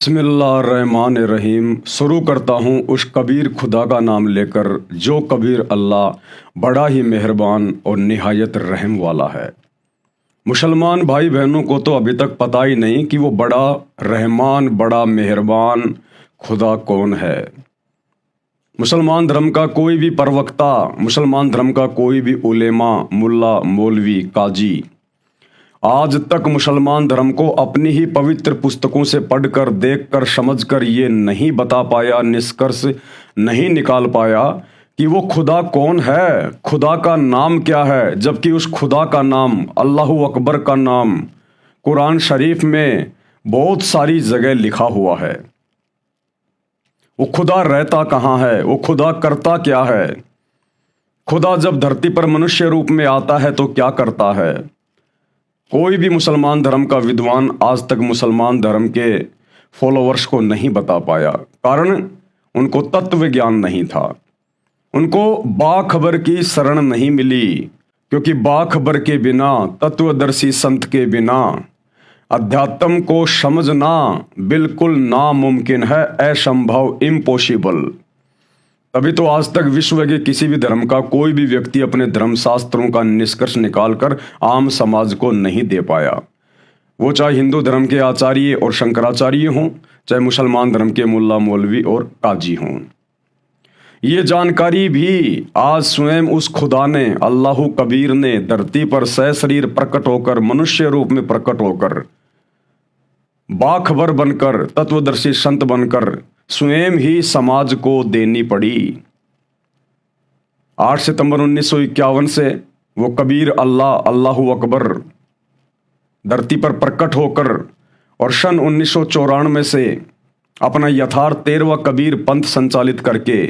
बिस्मिल्लाहिर्रहमानिर्रहीम। शुरू करता हूँ उस कबीर खुदा का नाम लेकर जो कबीर अल्लाह बड़ा ही मेहरबान और निहायत रहम वाला है। मुसलमान भाई बहनों को तो अभी तक पता ही नहीं कि वो बड़ा रहमान बड़ा मेहरबान खुदा कौन है। मुसलमान धर्म का कोई भी प्रवक्ता, मुसलमान धर्म का कोई भी उलेमा, मुल्ला, मौलवी, काजी आज तक मुसलमान धर्म को अपनी ही पवित्र पुस्तकों से पढ़कर, देखकर, समझकर ये नहीं बता पाया, निष्कर्ष नहीं निकाल पाया कि वो खुदा कौन है, खुदा का नाम क्या है। जबकि उस खुदा का नाम, अल्लाहु अकबर का नाम कुरान शरीफ में बहुत सारी जगह लिखा हुआ है। वो खुदा रहता कहाँ है, वो खुदा करता क्या है। खुदा जब धरती पर मनुष्य रूप में आता है तो क्या करता है। कोई भी मुसलमान धर्म का विद्वान आज तक मुसलमान धर्म के फॉलोअर्स को नहीं बता पाया, कारण उनको तत्व ज्ञान नहीं था, उनको बाखबर की शरण नहीं मिली। क्योंकि बाखबर के बिना, तत्वदर्शी संत के बिना अध्यात्म को समझना बिल्कुल नामुमकिन है, असंभव, इम्पॉसिबल। तभी तो आज तक विश्व के किसी भी धर्म का कोई भी व्यक्ति अपने धर्मशास्त्रों का निष्कर्ष निकालकर आम समाज को नहीं दे पाया। वो चाहे हिंदू धर्म के आचार्य और शंकराचार्य हों, चाहे मुसलमान धर्म के मुल्ला, मौलवी और काजी हों। ये जानकारी भी आज स्वयं उस खुदा ने, अल्लाहु कबीर ने धरती पर सशरीर प्रकट होकर, मनुष्य रूप में प्रकट होकर, बाखबर बनकर, तत्वदर्शी संत बनकर स्वयं ही समाज को देनी पड़ी। 8 सितंबर 1951 से वो कबीर अल्लाह, अल्लाहु अकबर धरती पर प्रकट होकर और सन 1994 से अपना यथार्थ 13वां कबीर पंथ संचालित करके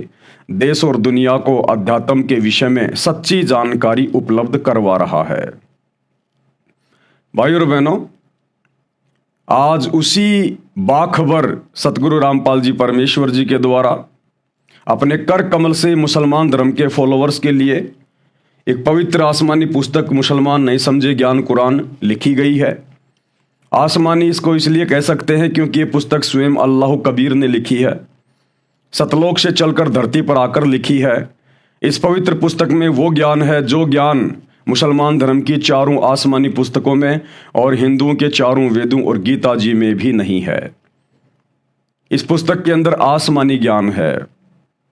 देश और दुनिया को अध्यात्म के विषय में सच्ची जानकारी उपलब्ध करवा रहा है। भाइयों और बहनों, आज उसी बाखबर सतगुरु रामपाल जी परमेश्वर जी के द्वारा अपने कर कमल से मुसलमान धर्म के फॉलोअर्स के लिए एक पवित्र आसमानी पुस्तक, मुसलमान नहीं समझे ज्ञान कुरान, लिखी गई है। आसमानी इसको इसलिए कह सकते हैं क्योंकि ये पुस्तक स्वयं अल्लाह कबीर ने लिखी है, सतलोक से चलकर धरती पर आकर लिखी है। इस पवित्र पुस्तक में वो ज्ञान है जो ज्ञान मुसलमान धर्म की चारों आसमानी पुस्तकों में और हिंदुओं के चारों वेदों और गीता जी में भी नहीं है। इस पुस्तक के अंदर आसमानी ज्ञान है,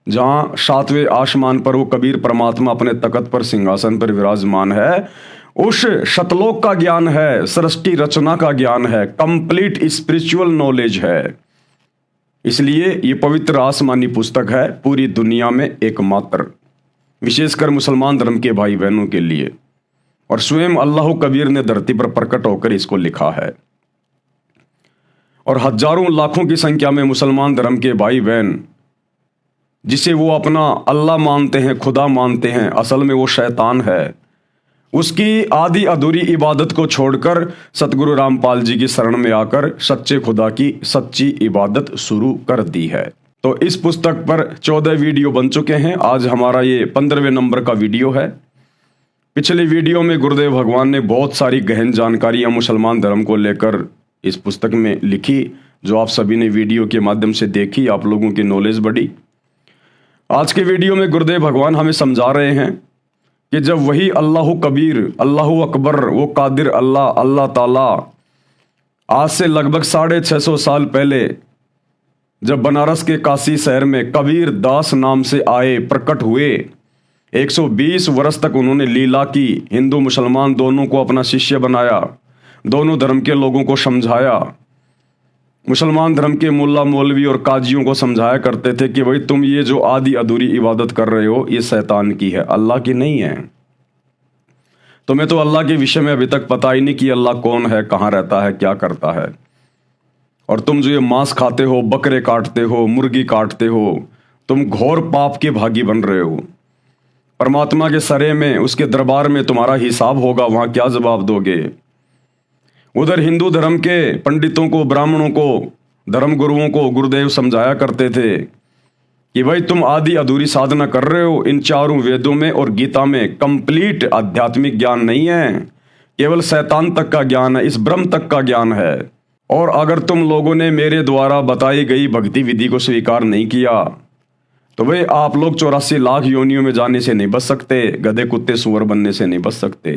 जहां 7वें आसमान पर वो कबीर परमात्मा अपने तख्त पर, सिंहासन पर विराजमान है। उस शतलोक का ज्ञान है, सृष्टि रचना का ज्ञान है, कंप्लीट स्पिरिचुअल नॉलेज है। इसलिए ये पवित्र आसमानी पुस्तक है पूरी दुनिया में एकमात्र, विशेषकर मुसलमान धर्म के भाई बहनों के लिए। और स्वयं अल्लाह कबीर ने धरती पर प्रकट होकर इसको लिखा है। और हजारों लाखों की संख्या में मुसलमान धर्म के भाई बहन, जिसे वो अपना अल्लाह मानते हैं, खुदा मानते हैं, असल में वो शैतान है, उसकी आधी अधूरी इबादत को छोड़कर सतगुरु रामपाल जी की शरण में आकर सच्चे खुदा की सच्ची इबादत शुरू कर दी है। तो इस पुस्तक पर 14 वीडियो बन चुके हैं। आज हमारा ये 15वें नंबर का वीडियो है। पिछले वीडियो में गुरुदेव भगवान ने बहुत सारी गहन जानकारियां मुसलमान धर्म को लेकर इस पुस्तक में लिखी, जो आप सभी ने वीडियो के माध्यम से देखी, आप लोगों की नॉलेज बढ़ी। आज के वीडियो में गुरुदेव भगवान हमें समझा रहे हैं कि जब वही अल्लाहु कबीर, अल्लाहु अकबर, वो कादिर अल्लाह, अल्लाह ताला आज से लगभग 650 साल पहले जब बनारस के काशी शहर में कबीर दास नाम से आए, प्रकट हुए, 120 वर्ष तक उन्होंने लीला की, हिंदू मुसलमान दोनों को अपना शिष्य बनाया, दोनों धर्म के लोगों को समझाया। मुसलमान धर्म के मुल्ला, मौलवी और काजियों को समझाया करते थे कि भाई तुम ये जो आधी अधूरी इबादत कर रहे हो ये शैतान की है, अल्लाह की नहीं है। तुम्हें तो अल्लाह के विषय में अभी तक पता ही नहीं कि अल्लाह कौन है, कहाँ रहता है, क्या करता है। और तुम जो ये मांस खाते हो, बकरे काटते हो, मुर्गी काटते हो, तुम घोर पाप के भागी बन रहे हो। परमात्मा के सरे में, उसके दरबार में तुम्हारा हिसाब होगा, वहां क्या जवाब दोगे। उधर हिंदू धर्म के पंडितों को, ब्राह्मणों को, धर्म गुरुओं को गुरुदेव समझाया करते थे कि भाई तुम आधी अधूरी साधना कर रहे हो। इन चारों वेदों में और गीता में कंप्लीट आध्यात्मिक ज्ञान नहीं है, केवल शैतान तक का ज्ञान है, इस ब्रह्म तक का ज्ञान है। और अगर तुम लोगों ने मेरे द्वारा बताई गई भक्ति विधि को स्वीकार नहीं किया तो भाई आप लोग 84 लाख योनियों में जाने से नहीं बच सकते, गधे कुत्ते सुअर बनने से नहीं बच सकते।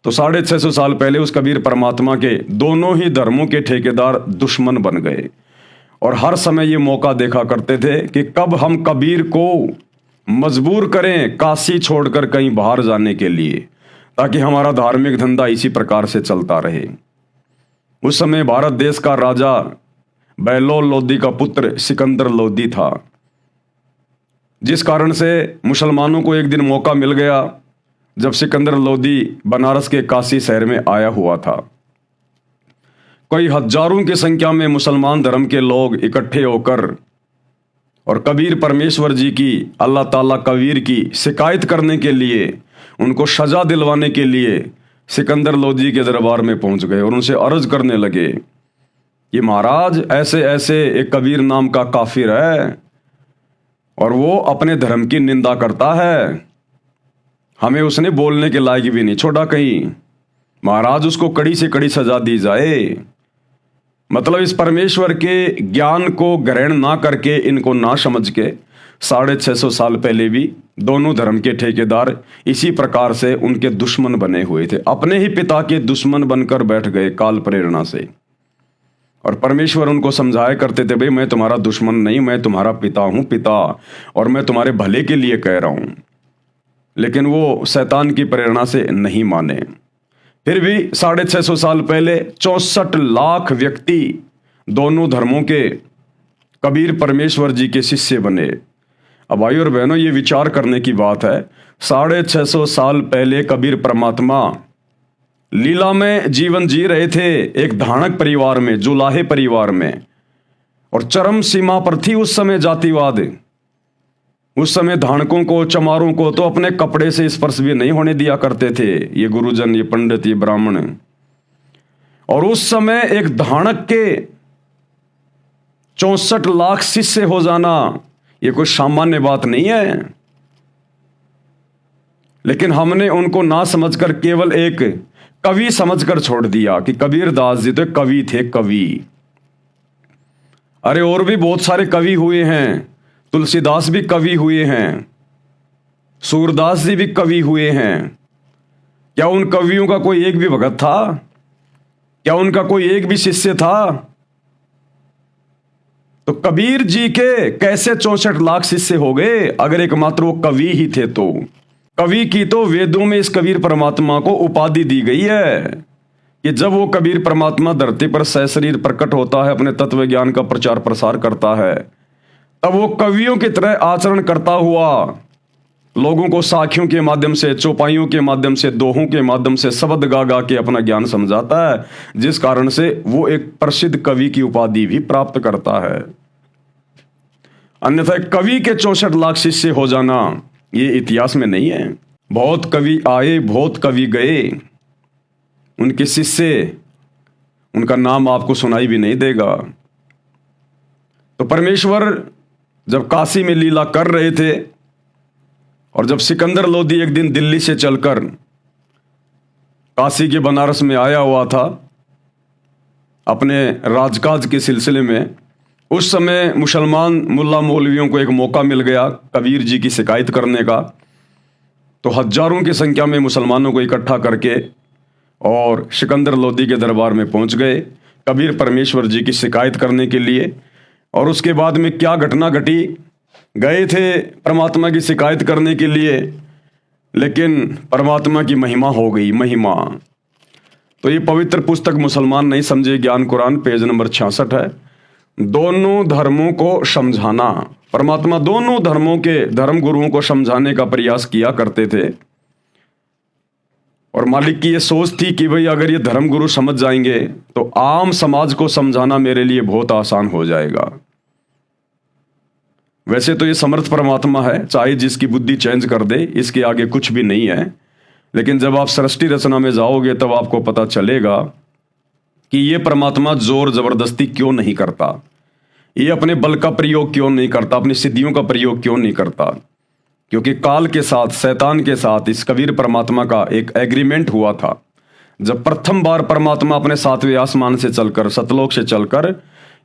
तो 650 साल पहले उस कबीर परमात्मा के दोनों ही धर्मों के ठेकेदार दुश्मन बन गए और हर समय ये मौका देखा करते थे कि कब हम कबीर को मजबूर करें काशी छोड़कर कहीं बाहर जाने के लिए, ताकि हमारा धार्मिक धंधा इसी प्रकार से चलता रहे। उस समय भारत देश का राजा बहलोल लोदी का पुत्र सिकंदर लोदी था, जिस कारण से मुसलमानों को एक दिन मौका मिल गया जब सिकंदर लोदी बनारस के काशी शहर में आया हुआ था। कई हजारों की संख्या में मुसलमान धर्म के लोग इकट्ठे होकर और कबीर परमेश्वर जी की, अल्लाह ताला कबीर की शिकायत करने के लिए, उनको सजा दिलवाने के लिए सिकंदर लोदी के दरबार में पहुंच गए और उनसे अर्ज करने लगे कि महाराज ऐसे ऐसे एक कबीर नाम का काफिर है और वो अपने धर्म की निंदा करता है, हमें उसने बोलने के लायक भी नहीं छोड़ा कहीं, महाराज उसको कड़ी से कड़ी सजा दी जाए। मतलब इस परमेश्वर के ज्ञान को ग्रहण ना करके, इनको ना समझ के 650 साल पहले भी दोनों धर्म के ठेकेदार इसी प्रकार से उनके दुश्मन बने हुए थे, अपने ही पिता के दुश्मन बनकर बैठ गए काल प्रेरणा से। और परमेश्वर उनको समझाया करते थे, भाई मैं तुम्हारा दुश्मन नहीं, मैं तुम्हारा पिता हूं, पिता, और मैं तुम्हारे भले के लिए कह रहा हूं। लेकिन वो शैतान की प्रेरणा से नहीं माने। फिर भी 650 साल पहले 64 लाख व्यक्ति दोनों धर्मों के कबीर परमेश्वर जी के शिष्य बने। अब भाई और बहनों, ये विचार करने की बात है, 650 साल पहले कबीर परमात्मा लीला में जीवन जी रहे थे एक धाणक परिवार में, जुलाहे परिवार में, और चरम सीमा पर थी उस समय जातिवाद। उस समय धाणकों को, चमारों को तो अपने कपड़े से स्पर्श भी नहीं होने दिया करते थे ये गुरुजन, ये पंडित, ये ब्राह्मण। और उस समय एक धाणक के 64 लाख शिष्य हो जाना ये कोई सामान्य बात नहीं है। लेकिन हमने उनको ना समझकर केवल एक कवि समझकर छोड़ दिया कि कबीर दास जी तो कवि थे, कवि। अरे और भी बहुत सारे कवि हुए हैं, तुलसीदास भी कवि हुए हैं, सूरदास जी भी कवि हुए हैं। क्या उन कवियों का कोई एक भी भगत था? क्या उनका कोई एक भी शिष्य था? तो कबीर जी के कैसे 64 लाख शिष्य हो गए अगर एकमात्र वो कवि ही थे? तो कवि की तो वेदों में इस कबीर परमात्मा को उपाधि दी गई है कि जब वो कबीर परमात्मा धरती पर सशरीर प्रकट होता है, अपने तत्व ज्ञान का प्रचार प्रसार करता है, तब वो कवियों की तरह आचरण करता हुआ लोगों को साखियों के माध्यम से, चौपाइयों के माध्यम से, दोहों के माध्यम से शब्द गा गा के अपना ज्ञान समझाता है, जिस कारण से वो एक प्रसिद्ध कवि की उपाधि भी प्राप्त करता है। अन्यथा कवि के 64 लाख शिष्य हो जाना ये इतिहास में नहीं है। बहुत कवि आए, बहुत कवि गए, उनके शिष्य, उनका नाम आपको सुनाई भी नहीं देगा। तो परमेश्वर जब काशी में लीला कर रहे थे और जब सिकंदर लोदी एक दिन दिल्ली से चलकर काशी के बनारस में आया हुआ था अपने राजकाज के सिलसिले में, उस समय मुसलमान मुल्ला मौलवियों को एक मौका मिल गया कबीर जी की शिकायत करने का। तो हजारों की संख्या में मुसलमानों को इकट्ठा करके और सिकंदर लोदी के दरबार में पहुंच गए कबीर परमेश्वर जी की शिकायत करने के लिए। और उसके बाद में क्या घटना घटी, गए थे परमात्मा की शिकायत करने के लिए, लेकिन परमात्मा की महिमा हो गई, महिमा। तो ये पवित्र पुस्तक मुसलमान नहीं समझे, ज्ञान कुरान, पेज नंबर 66 है। दोनों धर्मों को समझाना, परमात्मा दोनों धर्मों के धर्म गुरुओं को समझाने का प्रयास किया करते थे। और मालिक की ये सोच थी कि भाई अगर ये धर्म गुरु समझ जाएंगे तो आम समाज को समझाना मेरे लिए बहुत आसान हो जाएगा। वैसे तो ये समर्थ परमात्मा है, चाहे जिसकी बुद्धि चेंज कर दे, इसके आगे कुछ भी नहीं है। लेकिन जब आप सृष्टि रचना में जाओगे तब आपको पता चलेगा कि ये परमात्मा जोर जबरदस्ती क्यों नहीं करता, ये अपने बल का प्रयोग क्यों नहीं करता, अपनी सिद्धियों का प्रयोग क्यों नहीं करता। क्योंकि काल के साथ, शैतान के साथ इस कबीर परमात्मा का एक एग्रीमेंट हुआ था। जब प्रथम बार परमात्मा अपने 7वें आसमान से चलकर, सतलोक से चलकर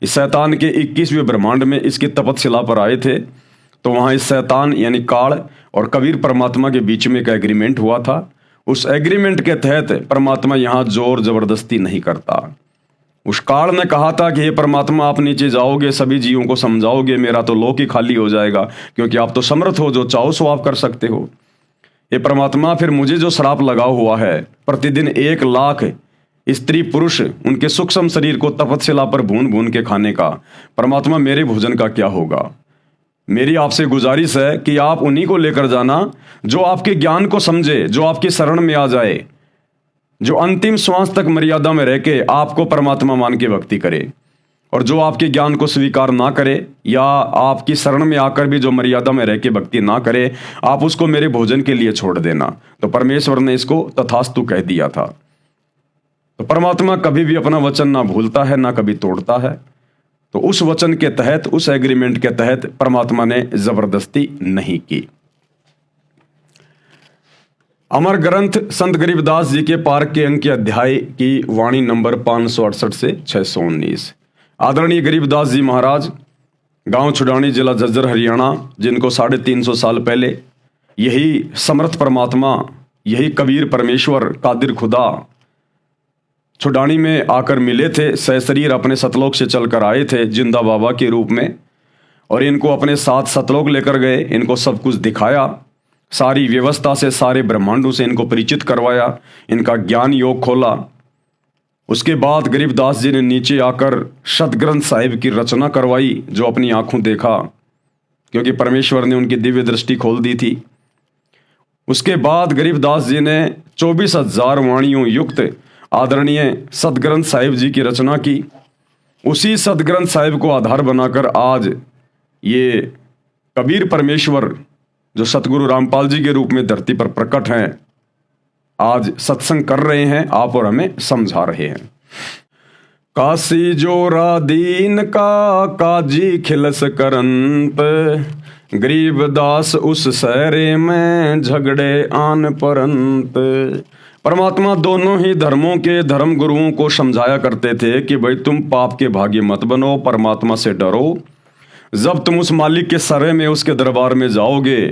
इस शैतान के 21वें ब्रह्मांड में इसकी तपतशिला पर आए थे, तो वहाँ इस शैतान यानी काल और कबीर परमात्मा के बीच में एक एग्रीमेंट हुआ था। उस एग्रीमेंट के तहत परमात्मा यहाँ जोर जबरदस्ती नहीं करता। उस काल ने कहा था कि हे परमात्मा, आप नीचे जाओगे, सभी जीवों को समझाओगे, मेरा तो लोक ही खाली हो जाएगा, क्योंकि आप तो समर्थ हो, जो चाहो सो आप कर सकते हो। ये परमात्मा, फिर मुझे जो श्राप लगा हुआ है प्रतिदिन 1 लाख स्त्री पुरुष उनके सूक्ष्म शरीर को तपतशिला पर भून भून के खाने का, परमात्मा मेरे भोजन का क्या होगा? मेरी आपसे गुजारिश है कि आप उन्हीं को लेकर जाना जो आपके ज्ञान को समझे, जो आपकी शरण में आ जाए, जो अंतिम श्वास तक मर्यादा में रह के आपको परमात्मा मान के भक्ति करे, और जो आपके ज्ञान को स्वीकार ना करे या आपकी शरण में आकर भी जो मर्यादा में रह के भक्ति ना करे, आप उसको मेरे भोजन के लिए छोड़ देना। तो परमेश्वर ने इसको तथास्तु कह दिया था। तो परमात्मा कभी भी अपना वचन ना भूलता है, ना कभी तोड़ता है। तो उस वचन के तहत, उस एग्रीमेंट के तहत परमात्मा ने जबरदस्ती नहीं की। अमर ग्रंथ संत गरीबदास जी के पार्क के अंक के अध्याय की वाणी नंबर 568 से 619। आदरणीय गरीबदास जी महाराज, गांव छुडानी, जिला झज्जर, हरियाणा, जिनको 350 साल पहले यही समर्थ परमात्मा, यही कबीर परमेश्वर, कादिर खुदा छुडानी में आकर मिले थे, सशरीर अपने सतलोक से चलकर आए थे जिंदा बाबा के रूप में, और इनको अपने साथ सतलोक लेकर गए, इनको सब कुछ दिखाया, सारी व्यवस्था से, सारे ब्रह्मांडों से इनको परिचित करवाया, इनका ज्ञान योग खोला। उसके बाद गरीबदास जी ने नीचे आकर सतग्रंथ साहिब की रचना करवाई, जो अपनी आंखों देखा, क्योंकि परमेश्वर ने उनकी दिव्य दृष्टि खोल दी थी। उसके बाद गरीबदास जी ने 24,000 वाणियों युक्त आदरणीय सतग्रंथ साहिब जी की रचना की। उसी सतग्रंथ साहिब को आधार बनाकर आज ये कबीर परमेश्वर, जो सतगुरु रामपाल जी के रूप में धरती पर प्रकट हैं, आज सत्संग कर रहे हैं, आप और हमें समझा रहे हैं। काशी जोरा दीन का काजी खिलस करंत, गरीबदास उस सहरे में झगड़े आन परंत। परमात्मा दोनों ही धर्मों के धर्म गुरुओं को समझाया करते थे कि भाई तुम पाप के भागी मत बनो, परमात्मा से डरो। जब तुम उस मालिक के सरे में, उसके दरबार में जाओगे,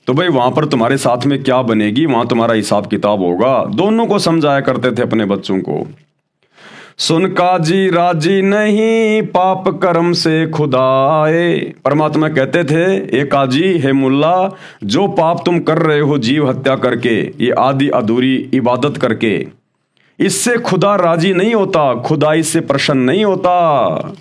तो भाई वहां पर तुम्हारे साथ में क्या बनेगी, वहां तुम्हारा हिसाब किताब होगा। दोनों को समझाया करते थे अपने बच्चों को। सुन काजी राजी नहीं, पाप कर्म से खुदाए। परमात्मा कहते थे, ए काजी, हे मुल्ला, जो पाप तुम कर रहे हो जीव हत्या करके, ये आदि अधूरी इबादत करके, इससे खुदा राजी नहीं होता, खुदा इससे प्रसन्न नहीं होता।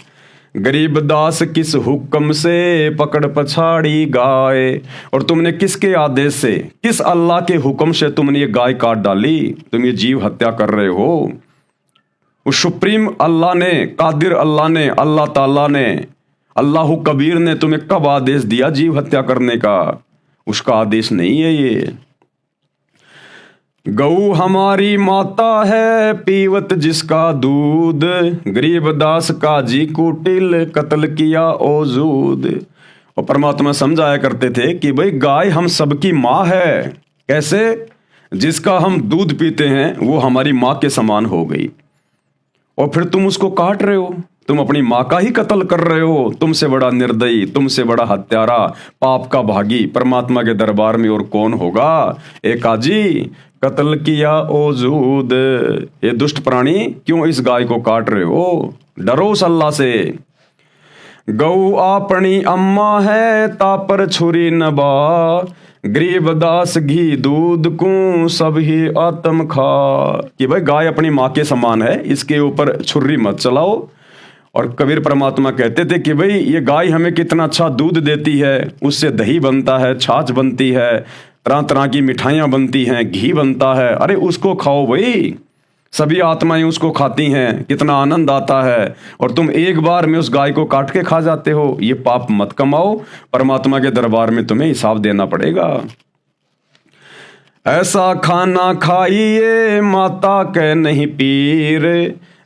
गरीबदास किस हुक्म से पकड़ पछाड़ी गाय। और तुमने किसके आदेश से, किस अल्लाह के हुक्म से तुमने ये गाय काट डाली, तुम ये जीव हत्या कर रहे हो। उस सुप्रीम अल्लाह ने, कादिर अल्लाह ने, अल्लाह ताला ने, अल्लाह कबीर ने तुम्हें कब आदेश दिया जीव हत्या करने का? उसका आदेश नहीं है ये। गऊ हमारी माता है, पीवत जिसका दूध, गरीबदास काजी कुटिल कत्ल किया ओजूद। और परमात्मा समझाया करते थे कि भाई गाय हम सबकी माँ है। कैसे? जिसका हम दूध पीते हैं वो हमारी माँ के समान हो गई, और फिर तुम उसको काट रहे हो, तुम अपनी माँ का ही कत्ल कर रहे हो। तुमसे बड़ा निर्दयी, तुमसे बड़ा हत्यारा, पाप का भागी परमात्मा के दरबार में और कौन होगा? ए काजी, कत्ल किया ओजूद, ये दुष्ट प्राणी, क्यों इस गाय को काट रहे हो? डरो उस अल्लाह से। गऊ अपनी अम्मा है, तापर छुरी नबा, गरीबदास घी दूध को सब ही आत्म खा। कि भाई गाय अपनी माँ के समान है, इसके ऊपर छुरी मत चलाओ। और कबीर परमात्मा कहते थे कि भाई ये गाय हमें कितना अच्छा दूध देती है, उससे दही बनता है, छाछ बनती है, तरह तरह की मिठाइयाँ बनती हैं, घी बनता है, अरे उसको खाओ भाई, सभी आत्माएं उसको खाती हैं, कितना आनंद आता है। और तुम एक बार में उस गाय को काट के खा जाते हो। ये पाप मत कमाओ, परमात्मा के दरबार में तुम्हें हिसाब देना पड़ेगा। ऐसा खाना खाइए माता के नहीं पीर,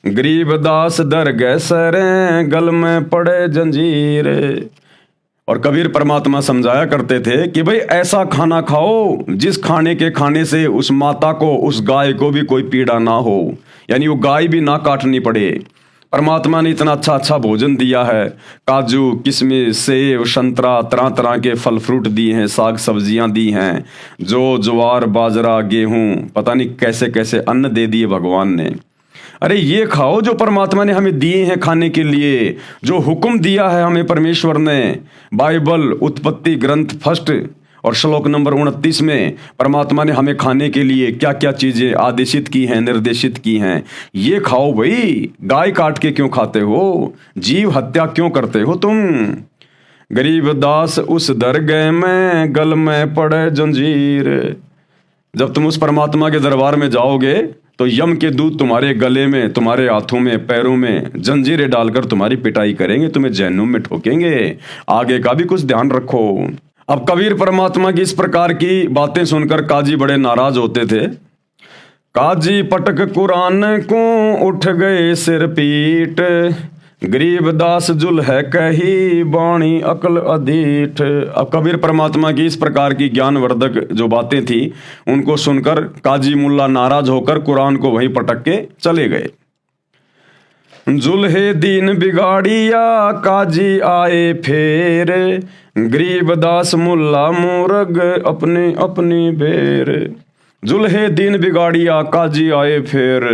गरीबदास दर गए सरे गल में पड़े जंजीर। और कबीर परमात्मा समझाया करते थे कि भाई ऐसा खाना खाओ जिस खाने के खाने से उस माता को, उस गाय को भी कोई पीड़ा ना हो, यानी वो गाय भी ना काटनी पड़े। परमात्मा ने इतना अच्छा अच्छा भोजन दिया है, काजू, किशमिश, सेब, संतरा, तरह तरह के फल फ्रूट दिए हैं, साग सब्जियां दी हैं, जो ज्वार बाजरा गेहूं, पता नहीं कैसे कैसे अन्न दे दिए भगवान ने। अरे ये खाओ जो परमात्मा ने हमें दिए हैं खाने के लिए, जो हुक्म दिया है हमें परमेश्वर ने। बाइबल उत्पत्ति ग्रंथ फर्स्ट और श्लोक नंबर 29 में परमात्मा ने हमें खाने के लिए क्या क्या चीजें आदेशित की हैं, निर्देशित की हैं। ये खाओ भाई, गाय काट के क्यों खाते हो, जीव हत्या क्यों करते हो तुम। गरीब दास उस दरगह में, गल में पड़े जंजीर। जब तुम उस परमात्मा के दरबार में जाओगे तो यम के दूत तुम्हारे गले में, तुम्हारे हाथों में, पैरों में जंजीरें डालकर तुम्हारी पिटाई करेंगे, तुम्हें जहन्नुम में ठोकेंगे। आगे का भी कुछ ध्यान रखो। अब कबीर परमात्मा की इस प्रकार की बातें सुनकर काजी बड़े नाराज होते थे। काजी पटक कुरान को उठ गए सिर पीट, गरीब दास जुल है कही बाणी अकल अधीठ। अब कबीर परमात्मा की इस प्रकार की ज्ञानवर्धक जो बातें थी उनको सुनकर काजी मुल्ला नाराज होकर कुरान को वहीं पटक के चले गए। जुल्हे दीन बिगाड़िया काजी आए फेर, गरीब दास मुल्ला मूरग अपनी अपनी बेर। जुल्हे दीन बिगाड़िया काजी आए फेर।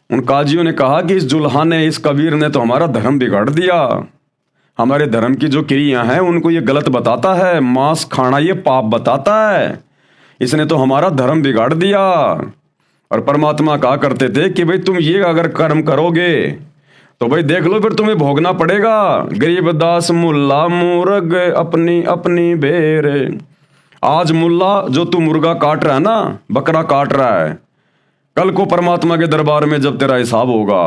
उन काजियों ने कहा कि इस जुल्हा ने, इस कबीर ने तो हमारा धर्म बिगाड़ दिया, हमारे धर्म की जो क्रियाएं हैं उनको ये गलत बताता है, मांस खाना ये पाप बताता है, इसने तो हमारा धर्म बिगाड़ दिया। और परमात्मा कहा करते थे कि भाई तुम ये अगर कर्म करोगे तो भाई देख लो फिर तुम्हें भोगना पड़ेगा। गरीब दास मुल्ला मूरग अपनी अपनी बेर। आज मुल्ला जो तू मुर्गा काट रहा है ना, बकरा काट रहा है, कल को परमात्मा के दरबार में जब तेरा हिसाब होगा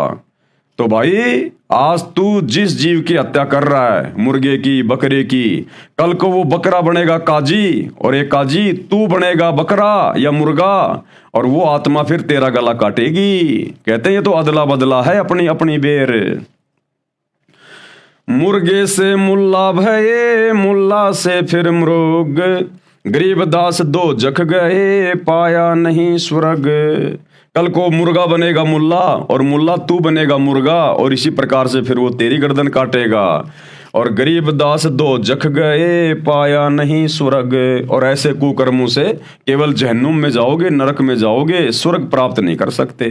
तो भाई आज तू जिस जीव की हत्या कर रहा है, मुर्गे की, बकरे की, कल को वो बकरा बनेगा काजी और एक काजी तू बनेगा बकरा या मुर्गा और वो आत्मा फिर तेरा गला काटेगी। कहते हैं ये तो अदला बदला है, अपनी अपनी बेर। मुर्गे से मुल्ला भये, मुल्ला से फिर मृग, गरीब दास दो जख गए पाया नहीं स्वर्ग। कल को मुर्गा बनेगा मुल्ला और मुल्ला तू बनेगा मुर्गा और इसी प्रकार से फिर वो तेरी गर्दन काटेगा। और गरीब दास दो जख गए पाया नहीं स्वर्ग। और ऐसे कुकर्मों से केवल जहन्नुम में जाओगे, नरक में जाओगे, स्वर्ग प्राप्त नहीं कर सकते।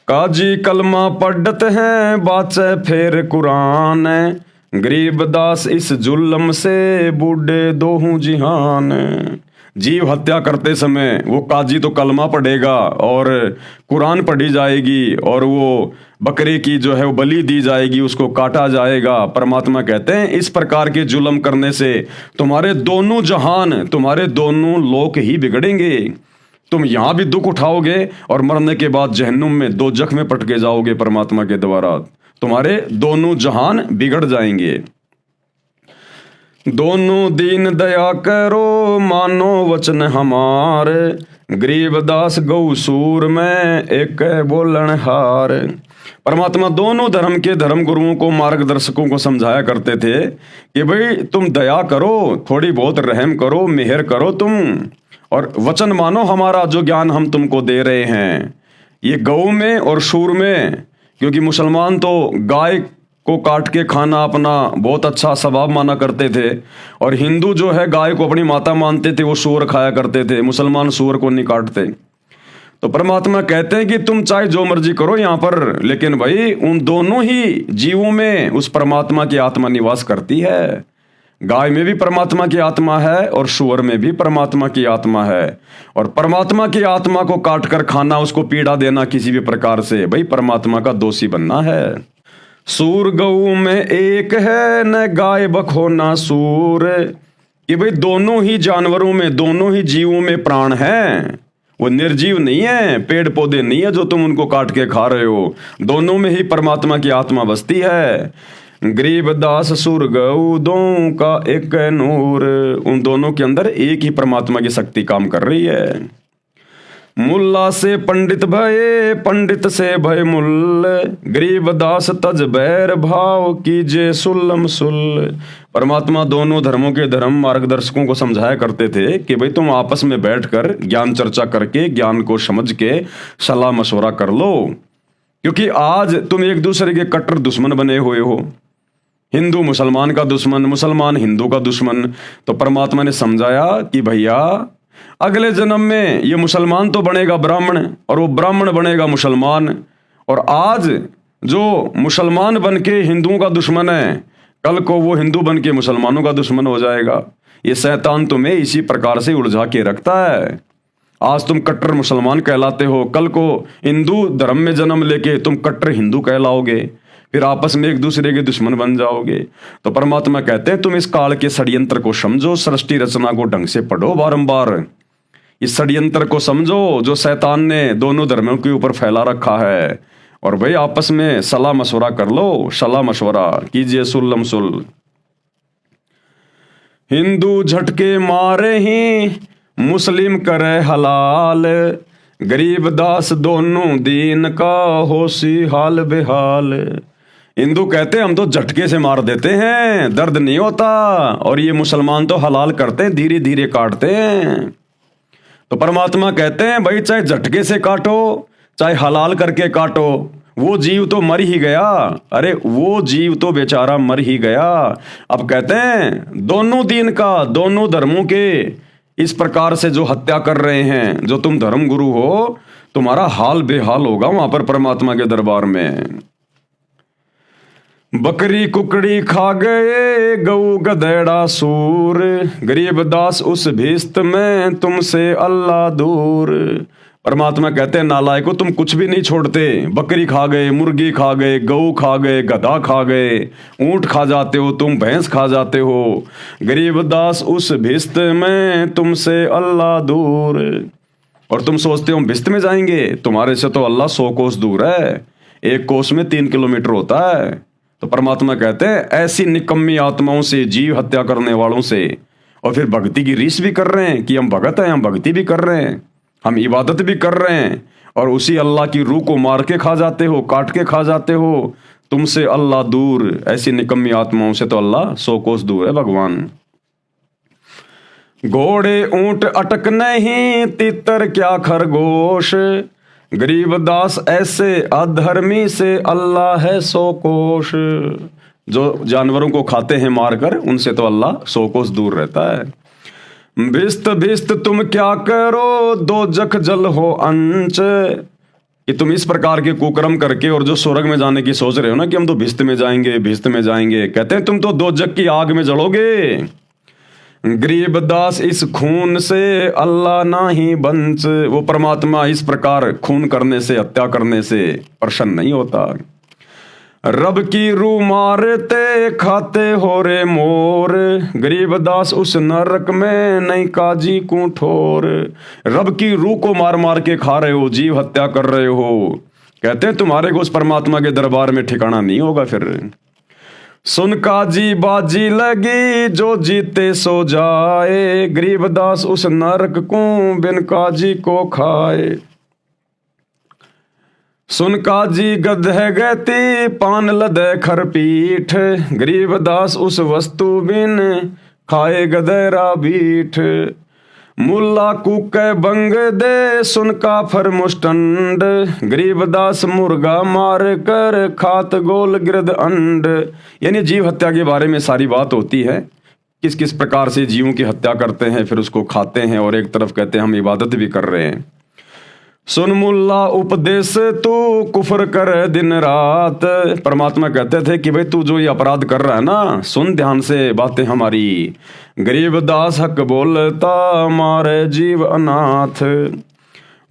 काजी कलमा पढ़त हैं बाचे फिर कुरान, गरीब दास इस जुल्म से बूढ़े दोहूं जिहान। जीव हत्या करते समय वो काजी तो कलमा पढ़ेगा और कुरान पढ़ी जाएगी और वो बकरे की जो है वो बलि दी जाएगी, उसको काटा जाएगा। परमात्मा कहते हैं इस प्रकार के जुल्म करने से तुम्हारे दोनों जहान, तुम्हारे दोनों लोक ही बिगड़ेंगे। तुम यहाँ भी दुख उठाओगे और मरने के बाद जहन्नुम में दो जख में पटके जाओगे परमात्मा के द्वारा। तुम्हारे दोनों जहान बिगड़ जाएंगे। दोनों दीन दया करो मानो वचन हमारे, गरीब दास गौ सूर में एक बोलन हार। परमात्मा दोनों धर्म के धर्म गुरुओं को, मार्गदर्शकों को समझाया करते थे कि भाई तुम दया करो, थोड़ी बहुत रहम करो, मेहर करो तुम और वचन मानो हमारा जो ज्ञान हम तुमको दे रहे हैं। ये गौ में और सूर में, क्योंकि मुसलमान तो गाय को काट के खाना अपना बहुत अच्छा स्वभाव माना करते थे और हिंदू जो है गाय को अपनी माता मानते थे, वो सूअर खाया करते थे। मुसलमान सूअर को नहीं काटते। तो परमात्मा कहते हैं कि तुम चाहे जो मर्जी करो यहाँ पर, लेकिन भाई उन दोनों ही जीवों में उस परमात्मा की आत्मा निवास करती है। गाय में भी परमात्मा की आत्मा है और सूअर में भी परमात्मा की आत्मा है। और परमात्मा की आत्मा को काट कर खाना, उसको पीड़ा देना किसी भी प्रकार से, भाई परमात्मा का दोषी बनना है। सूर गऊ में एक है न गाय बखो ना सूर। कि भाई दोनों ही जानवरों में, दोनों ही जीवों में प्राण है, वो निर्जीव नहीं है, पेड़ पौधे नहीं है जो तुम उनको काट के खा रहे हो। दोनों में ही परमात्मा की आत्मा बसती है। गरीब दास सुर गऊ दो का एक नूर। उन दोनों के अंदर एक ही परमात्मा की शक्ति काम कर रही है। मुल्ला से पंडित भये, पंडित से भय मुल्ल, गरीबदास तज बैर भाव कीजे सुल्लम सुल्ल। परमात्मा दोनों धर्मों के धर्म मार्गदर्शकों को समझाया करते थे कि भाई तुम आपस में बैठकर ज्ञान चर्चा करके ज्ञान को समझ के सलाह मशवरा कर लो, क्योंकि आज तुम एक दूसरे के कट्टर दुश्मन बने हुए हो। हिंदू मुसलमान का दुश्मन, मुसलमान हिंदू का दुश्मन। तो परमात्मा ने समझाया कि भैया अगले जन्म में ये मुसलमान तो बनेगा ब्राह्मण और वो ब्राह्मण बनेगा मुसलमान, और आज जो मुसलमान बन के हिंदुओं का दुश्मन है, कल को वो हिंदू बन के मुसलमानों का दुश्मन हो जाएगा। ये शैतान तुम्हें इसी प्रकार से उलझा के रखता है। आज तुम कट्टर मुसलमान कहलाते हो, कल को हिंदू धर्म में जन्म लेके तुम कट्टर हिंदू कहलाओगे, फिर आपस में एक दूसरे के दुश्मन बन जाओगे। तो परमात्मा कहते हैं तुम इस काल के षड्यंत्र को समझो, सृष्टि रचना को ढंग से पढ़ो, बारंबार इस षड्यंत्र को समझो जो शैतान ने दोनों धर्मों के ऊपर फैला रखा है, और भाई आपस में सलाह मशवरा कर लो, सलाह मशवरा कीजिए सुल्लम सुल। हिंदू झटके मारे ही मुस्लिम करे हलाल, गरीबदास दोनों दीन का होशी हाल बेहाल। हिंदू कहते हैं हम तो झटके से मार देते हैं, दर्द नहीं होता, और ये मुसलमान तो हलाल करते हैं, धीरे धीरे काटते हैं। तो परमात्मा कहते हैं भाई चाहे झटके से काटो चाहे हलाल करके काटो, वो जीव तो मर ही गया। अरे वो जीव तो बेचारा मर ही गया। अब कहते हैं दोनों दीन का, दोनों धर्मों के इस प्रकार से जो हत्या कर रहे हैं, जो तुम धर्म गुरु हो, तुम्हारा हाल बेहाल होगा वहां पर परमात्मा के दरबार में। बकरी कुकड़ी खा गए गऊ गधेड़ा सूर, गरीबदास उस भीस्त में तुमसे अल्लाह दूर। परमात्मा कहते हैं नालायको तुम कुछ भी नहीं छोड़ते, बकरी खा गए, मुर्गी खा गए, गऊ खा गए, गधा खा गए, ऊंट खा जाते हो तुम, भैंस खा जाते हो। गरीबदास उस भिस्त में तुमसे अल्लाह दूर। और तुम सोचते हो हम भिस्त में जाएंगे, तुम्हारे से तो अल्लाह 100 कोस दूर है, एक कोस में 3 किलोमीटर होता है। तो परमात्मा कहते हैं ऐसी निकम्मी आत्माओं से, जीव हत्या करने वालों से, और फिर भक्ति की रीस भी कर रहे हैं कि हम भगत हैं, हम भक्ति भी कर रहे हैं, हम इबादत भी कर रहे हैं, और उसी अल्लाह की रूह को मार के खा जाते हो, काट के खा जाते हो। तुमसे अल्लाह दूर, ऐसी निकम्मी आत्माओं से तो अल्लाह 100 कोस दूर है भगवान। घोड़े ऊंट अटक नहीं, तितर क्या खरगोश, गरीबदास ऐसे अधर्मी से अल्लाह है 100 कोश। जो जानवरों को खाते हैं मारकर, उनसे तो अल्लाह 100 कोस दूर रहता है। भिस्त भिस्त तुम क्या करो, दो जख जल हो अंच, कि तुम इस प्रकार के कुकर्म करके और जो स्वर्ग में जाने की सोच रहे हो ना कि हम तो भिस्त में जाएंगे, भिस्त में जाएंगे, कहते हैं तुम तो 2 जग की आग में जलोगे। गरीबदास इस खून से अल्लाह ना ही बंच, वो परमात्मा इस प्रकार खून करने से, हत्या करने से प्रसन्न नहीं होता। रब की रूह मारते खाते हो रे मोर, गरीबदास उस नरक में नहीं काजी को ठोर। रब की रूह को मार मार के खा रहे हो, जीव हत्या कर रहे हो, कहते हैं तुम्हारे को उस परमात्मा के दरबार में ठिकाना नहीं होगा। फिर सुन काजी बाजी लगी, जो जीते सो जाए, गरीबदास उस नरक को बिन काजी को खाए। सुन काजी गधे गति, पान लदे खरपीठ, गरीबदास उस वस्तु बिन खाए गधेरा बीठ। मुल्ला कुके बंग दे, सुन काफर मुष्टंड, गरीबदास मुर्गा मार कर खात गोल गिरद अंड। यानी जीव हत्या के बारे में सारी बात होती है, किस किस प्रकार से जीवों की हत्या करते हैं, फिर उसको खाते हैं, और एक तरफ कहते हैं हम इबादत भी कर रहे हैं। सुन मुल्ला उपदेश तू कुफर कर दिन रात, परमात्मा कहते थे कि भाई तू जो ये अपराध कर रहा है ना, सुन ध्यान से बातें हमारी। गरीबदास हक बोलता मारे जीव अनाथ,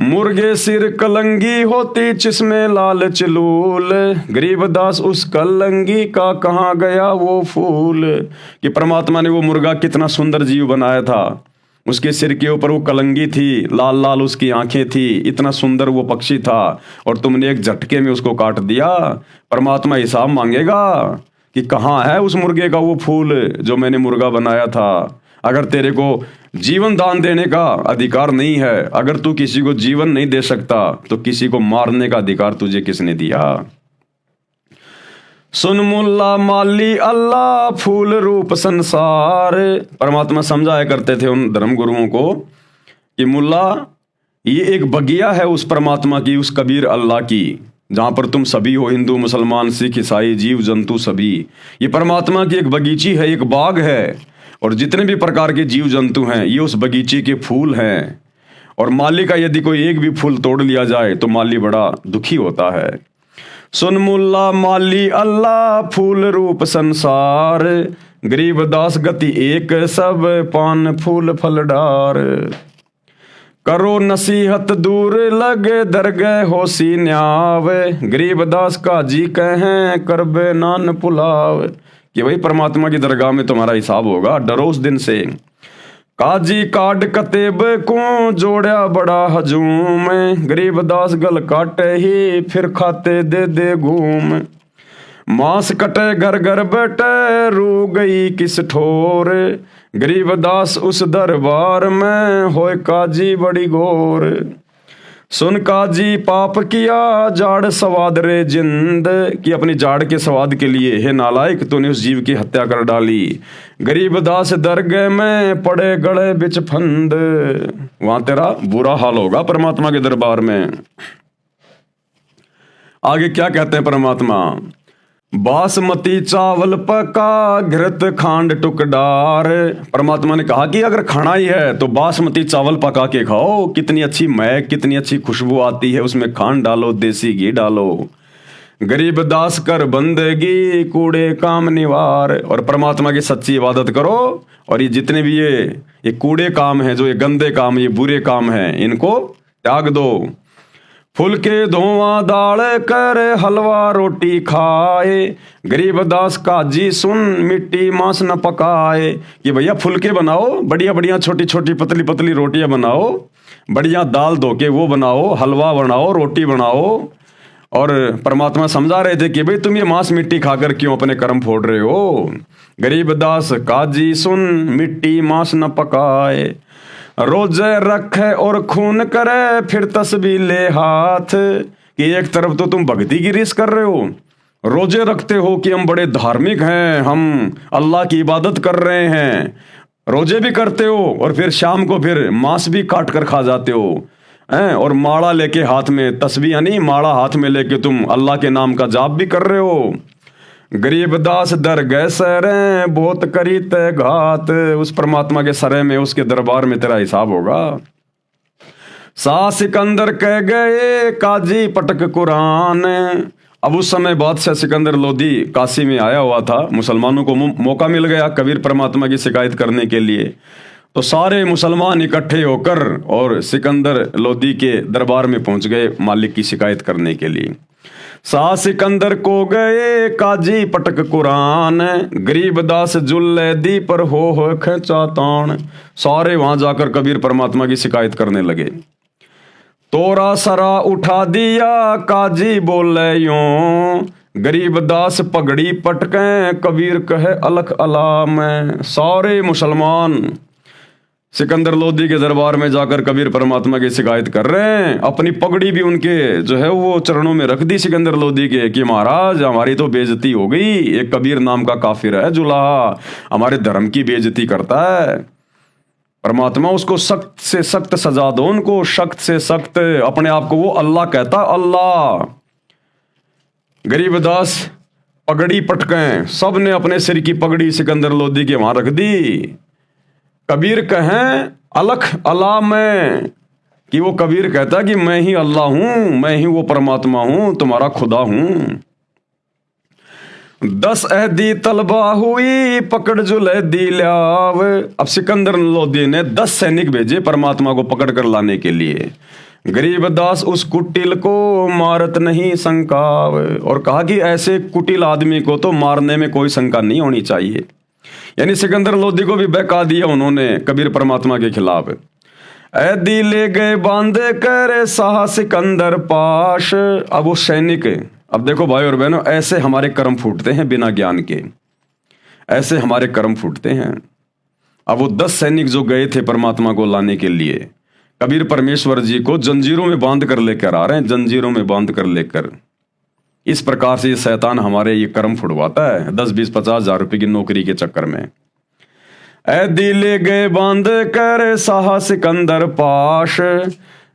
मुर्गे सिर कलंगी होती जिसमें लाल चलूल, गरीबदास उस कलंगी का कहाँ गया वो फूल। कि परमात्मा ने वो मुर्गा कितना सुंदर जीव बनाया था, उसके सिर के ऊपर वो कलंगी थी, लाल लाल उसकी आंखें थी, इतना सुंदर वो पक्षी था, और तुमने एक झटके में उसको काट दिया। परमात्मा हिसाब मांगेगा कि कहाँ है उस मुर्गे का वो फूल जो मैंने मुर्गा बनाया था। अगर तेरे को जीवन दान देने का अधिकार नहीं है, अगर तू किसी को जीवन नहीं दे सकता, तो किसी को मारने का अधिकार तुझे किसने दिया? सुन मुल्ला माली अल्लाह फूल रूप संसार। परमात्मा समझाया करते थे उन धर्म गुरुओं को कि मुल्ला, ये एक बगिया है उस परमात्मा की, उस कबीर अल्लाह की, जहाँ पर तुम सभी हो, हिंदू मुसलमान सिख ईसाई जीव जंतु सभी। ये परमात्मा की एक बगीची है, एक बाग है, और जितने भी प्रकार के जीव जंतु हैं ये उस बगीचे के फूल हैं। और माली का यदि कोई एक भी फूल तोड़ लिया जाए तो माली बड़ा दुखी होता है। सुन मुल्ला माली अल्लाह फूल रूप संसार, गरीब दास गति एक सब पान फूल फल डार। करो नसीहत दूर लगे दरगह होसी न्याव, गरीब दास का जी कहें करबे नान पुलाव। कि भाई परमात्मा की दरगाह में तुम्हारा हिसाब होगा, डरो उस दिन से। काजी काट कतेब को जोड़ा बड़ा हजूम, गरीब दास गल काटे ही फिर खाते दे दे घूम। मांस कटे घर घर बैठे रू गई किस ठोर, गरीब दास उस दरबार में होए काजी बड़ी घोर। सुन काजी पाप किया जाड़ स्वाद रे जिंद, कि अपनी जाड़ के स्वाद के लिए हे नालायक तूने उस जीव की हत्या कर डाली। गरीब दास दरगह में पड़े गड़े बिच फंद, वहां तेरा बुरा हाल होगा परमात्मा के दरबार में। आगे क्या कहते हैं परमात्मा? बासमती चावल पका घृत खांड टुकडार। परमात्मा ने कहा कि अगर खाना ही है तो बासमती चावल पका के खाओ, कितनी अच्छी महक, कितनी अच्छी खुशबू आती है, उसमें खांड डालो, देसी घी डालो। गरीब दास कर बंदगी कूड़े काम निवार। और परमात्मा की सच्ची इबादत करो, और ये जितने भी ये कूड़े काम हैं, जो ये गंदे काम, ये बुरे काम हैं, इनको त्याग दो। फुलके धोवा दाल कर हलवा रोटी खाए, गरीब दास का जी सुन मिट्टी मांस न पकाए। कि भैया फुलके बनाओ, बढ़िया बढ़िया छोटी छोटी पतली पतली रोटियां बनाओ, बढ़िया दाल धो के वो बनाओ, हलवा बनाओ, रोटी बनाओ। और परमात्मा समझा रहे थे कि भाई तुम ये मांस मिट्टी खाकर क्यों अपने कर्म फोड़ रहे हो। गरीब दास काजी सुन मिट्टी मांस न पकाए, रोजे रखे और खून करे फिर तस्बीह ले हाथ। कि एक तरफ तो तुम भक्ति की रीस कर रहे हो, रोजे रखते हो कि हम बड़े धार्मिक हैं, हम अल्लाह की इबादत कर रहे हैं, रोजे भी करते हो, और फिर शाम को फिर मांस भी काट कर खा जाते हो हैं, और माला लेके हाथ में, तस्बीह यानी माला हाथ में लेके तुम अल्लाह के नाम का जाप भी कर रहे हो। गरीब दास दरगह सरे बहुत करी ते घात, उस परमात्मा के सरे में, उसके दरबार में तेरा हिसाब होगा। शाह सिकंदर कह गए काजी पटक कुरान। अब उस समय बादशाह सिकंदर लोदी काशी में आया हुआ था, मुसलमानों को मौका मिल गया कबीर परमात्मा की शिकायत करने के लिए। तो सारे मुसलमान इकट्ठे होकर और सिकंदर लोदी के दरबार में पहुंच गए मालिक की शिकायत करने के लिए। शाह सिकंदर को गए काजी पटक कुरान, गरीब दास जुल्ले दी पर हो खेचा तान। सारे वहां जाकर कबीर परमात्मा की शिकायत करने लगे। तोरा सरा उठा दिया काजी बोले यूं, गरीब दास पगड़ी पटके कबीर कहे अलख अला में। सारे मुसलमान सिकंदर लोदी के दरबार में जाकर कबीर परमात्मा की शिकायत कर रहे हैं। अपनी पगड़ी भी उनके जो है वो चरणों में रख दी सिकंदर लोदी के, कि महाराज हमारी तो बेइज्जती हो गई, एक कबीर नाम का काफिर है जुलाहा, हमारे धर्म की बेइज्जती करता है। परमात्मा उसको सख्त से सख्त सजा दो, उनको सख्त से सख्त। अपने आप को वो अल्लाह कहता, अल्लाह। गरीबदास पगड़ी पटके, सब ने अपने सिर की पगड़ी सिकंदर लोदी के वहां रख दी। कबीर कहें अलख अला में, कि वो कबीर कहता कि मैं ही अल्लाह हूं, मैं ही वो परमात्मा हूं, तुम्हारा खुदा हूं। 10 अहदी तलबा हुई पकड़ जुलैदी ल्याव। अब सिकंदर लोदी ने 10 सैनिक भेजे परमात्मा को पकड़ कर लाने के लिए। गरीबदास उस कुटिल को मारत नहीं संकाव, और कहा कि ऐसे कुटिल आदमी को तो मारने में कोई शंका नहीं होनी चाहिए। यानी सिकंदर लोदी को भी बहका दिया उन्होंने कबीर परमात्मा के खिलाफ। ऐदी ले गए बांधे करे शाह सिकंदर पाश। अब वो सैनिक, अब देखो भाई और बहनों, ऐसे हमारे कर्म फूटते हैं बिना ज्ञान के, ऐसे हमारे कर्म फूटते हैं। अब वो 10 सैनिक जो गए थे परमात्मा को लाने के लिए, कबीर परमेश्वर जी को जंजीरों में बांध कर लेकर आ रहे हैं, जंजीरों में बांध कर लेकर। इस प्रकार से ये शैतान हमारे ये कर्म फुड़वाता है 10, 20, 50 हजार रुपए की नौकरी के चक्कर में। ऐ दिले गए बांध कर साहा सिकंदर पाश,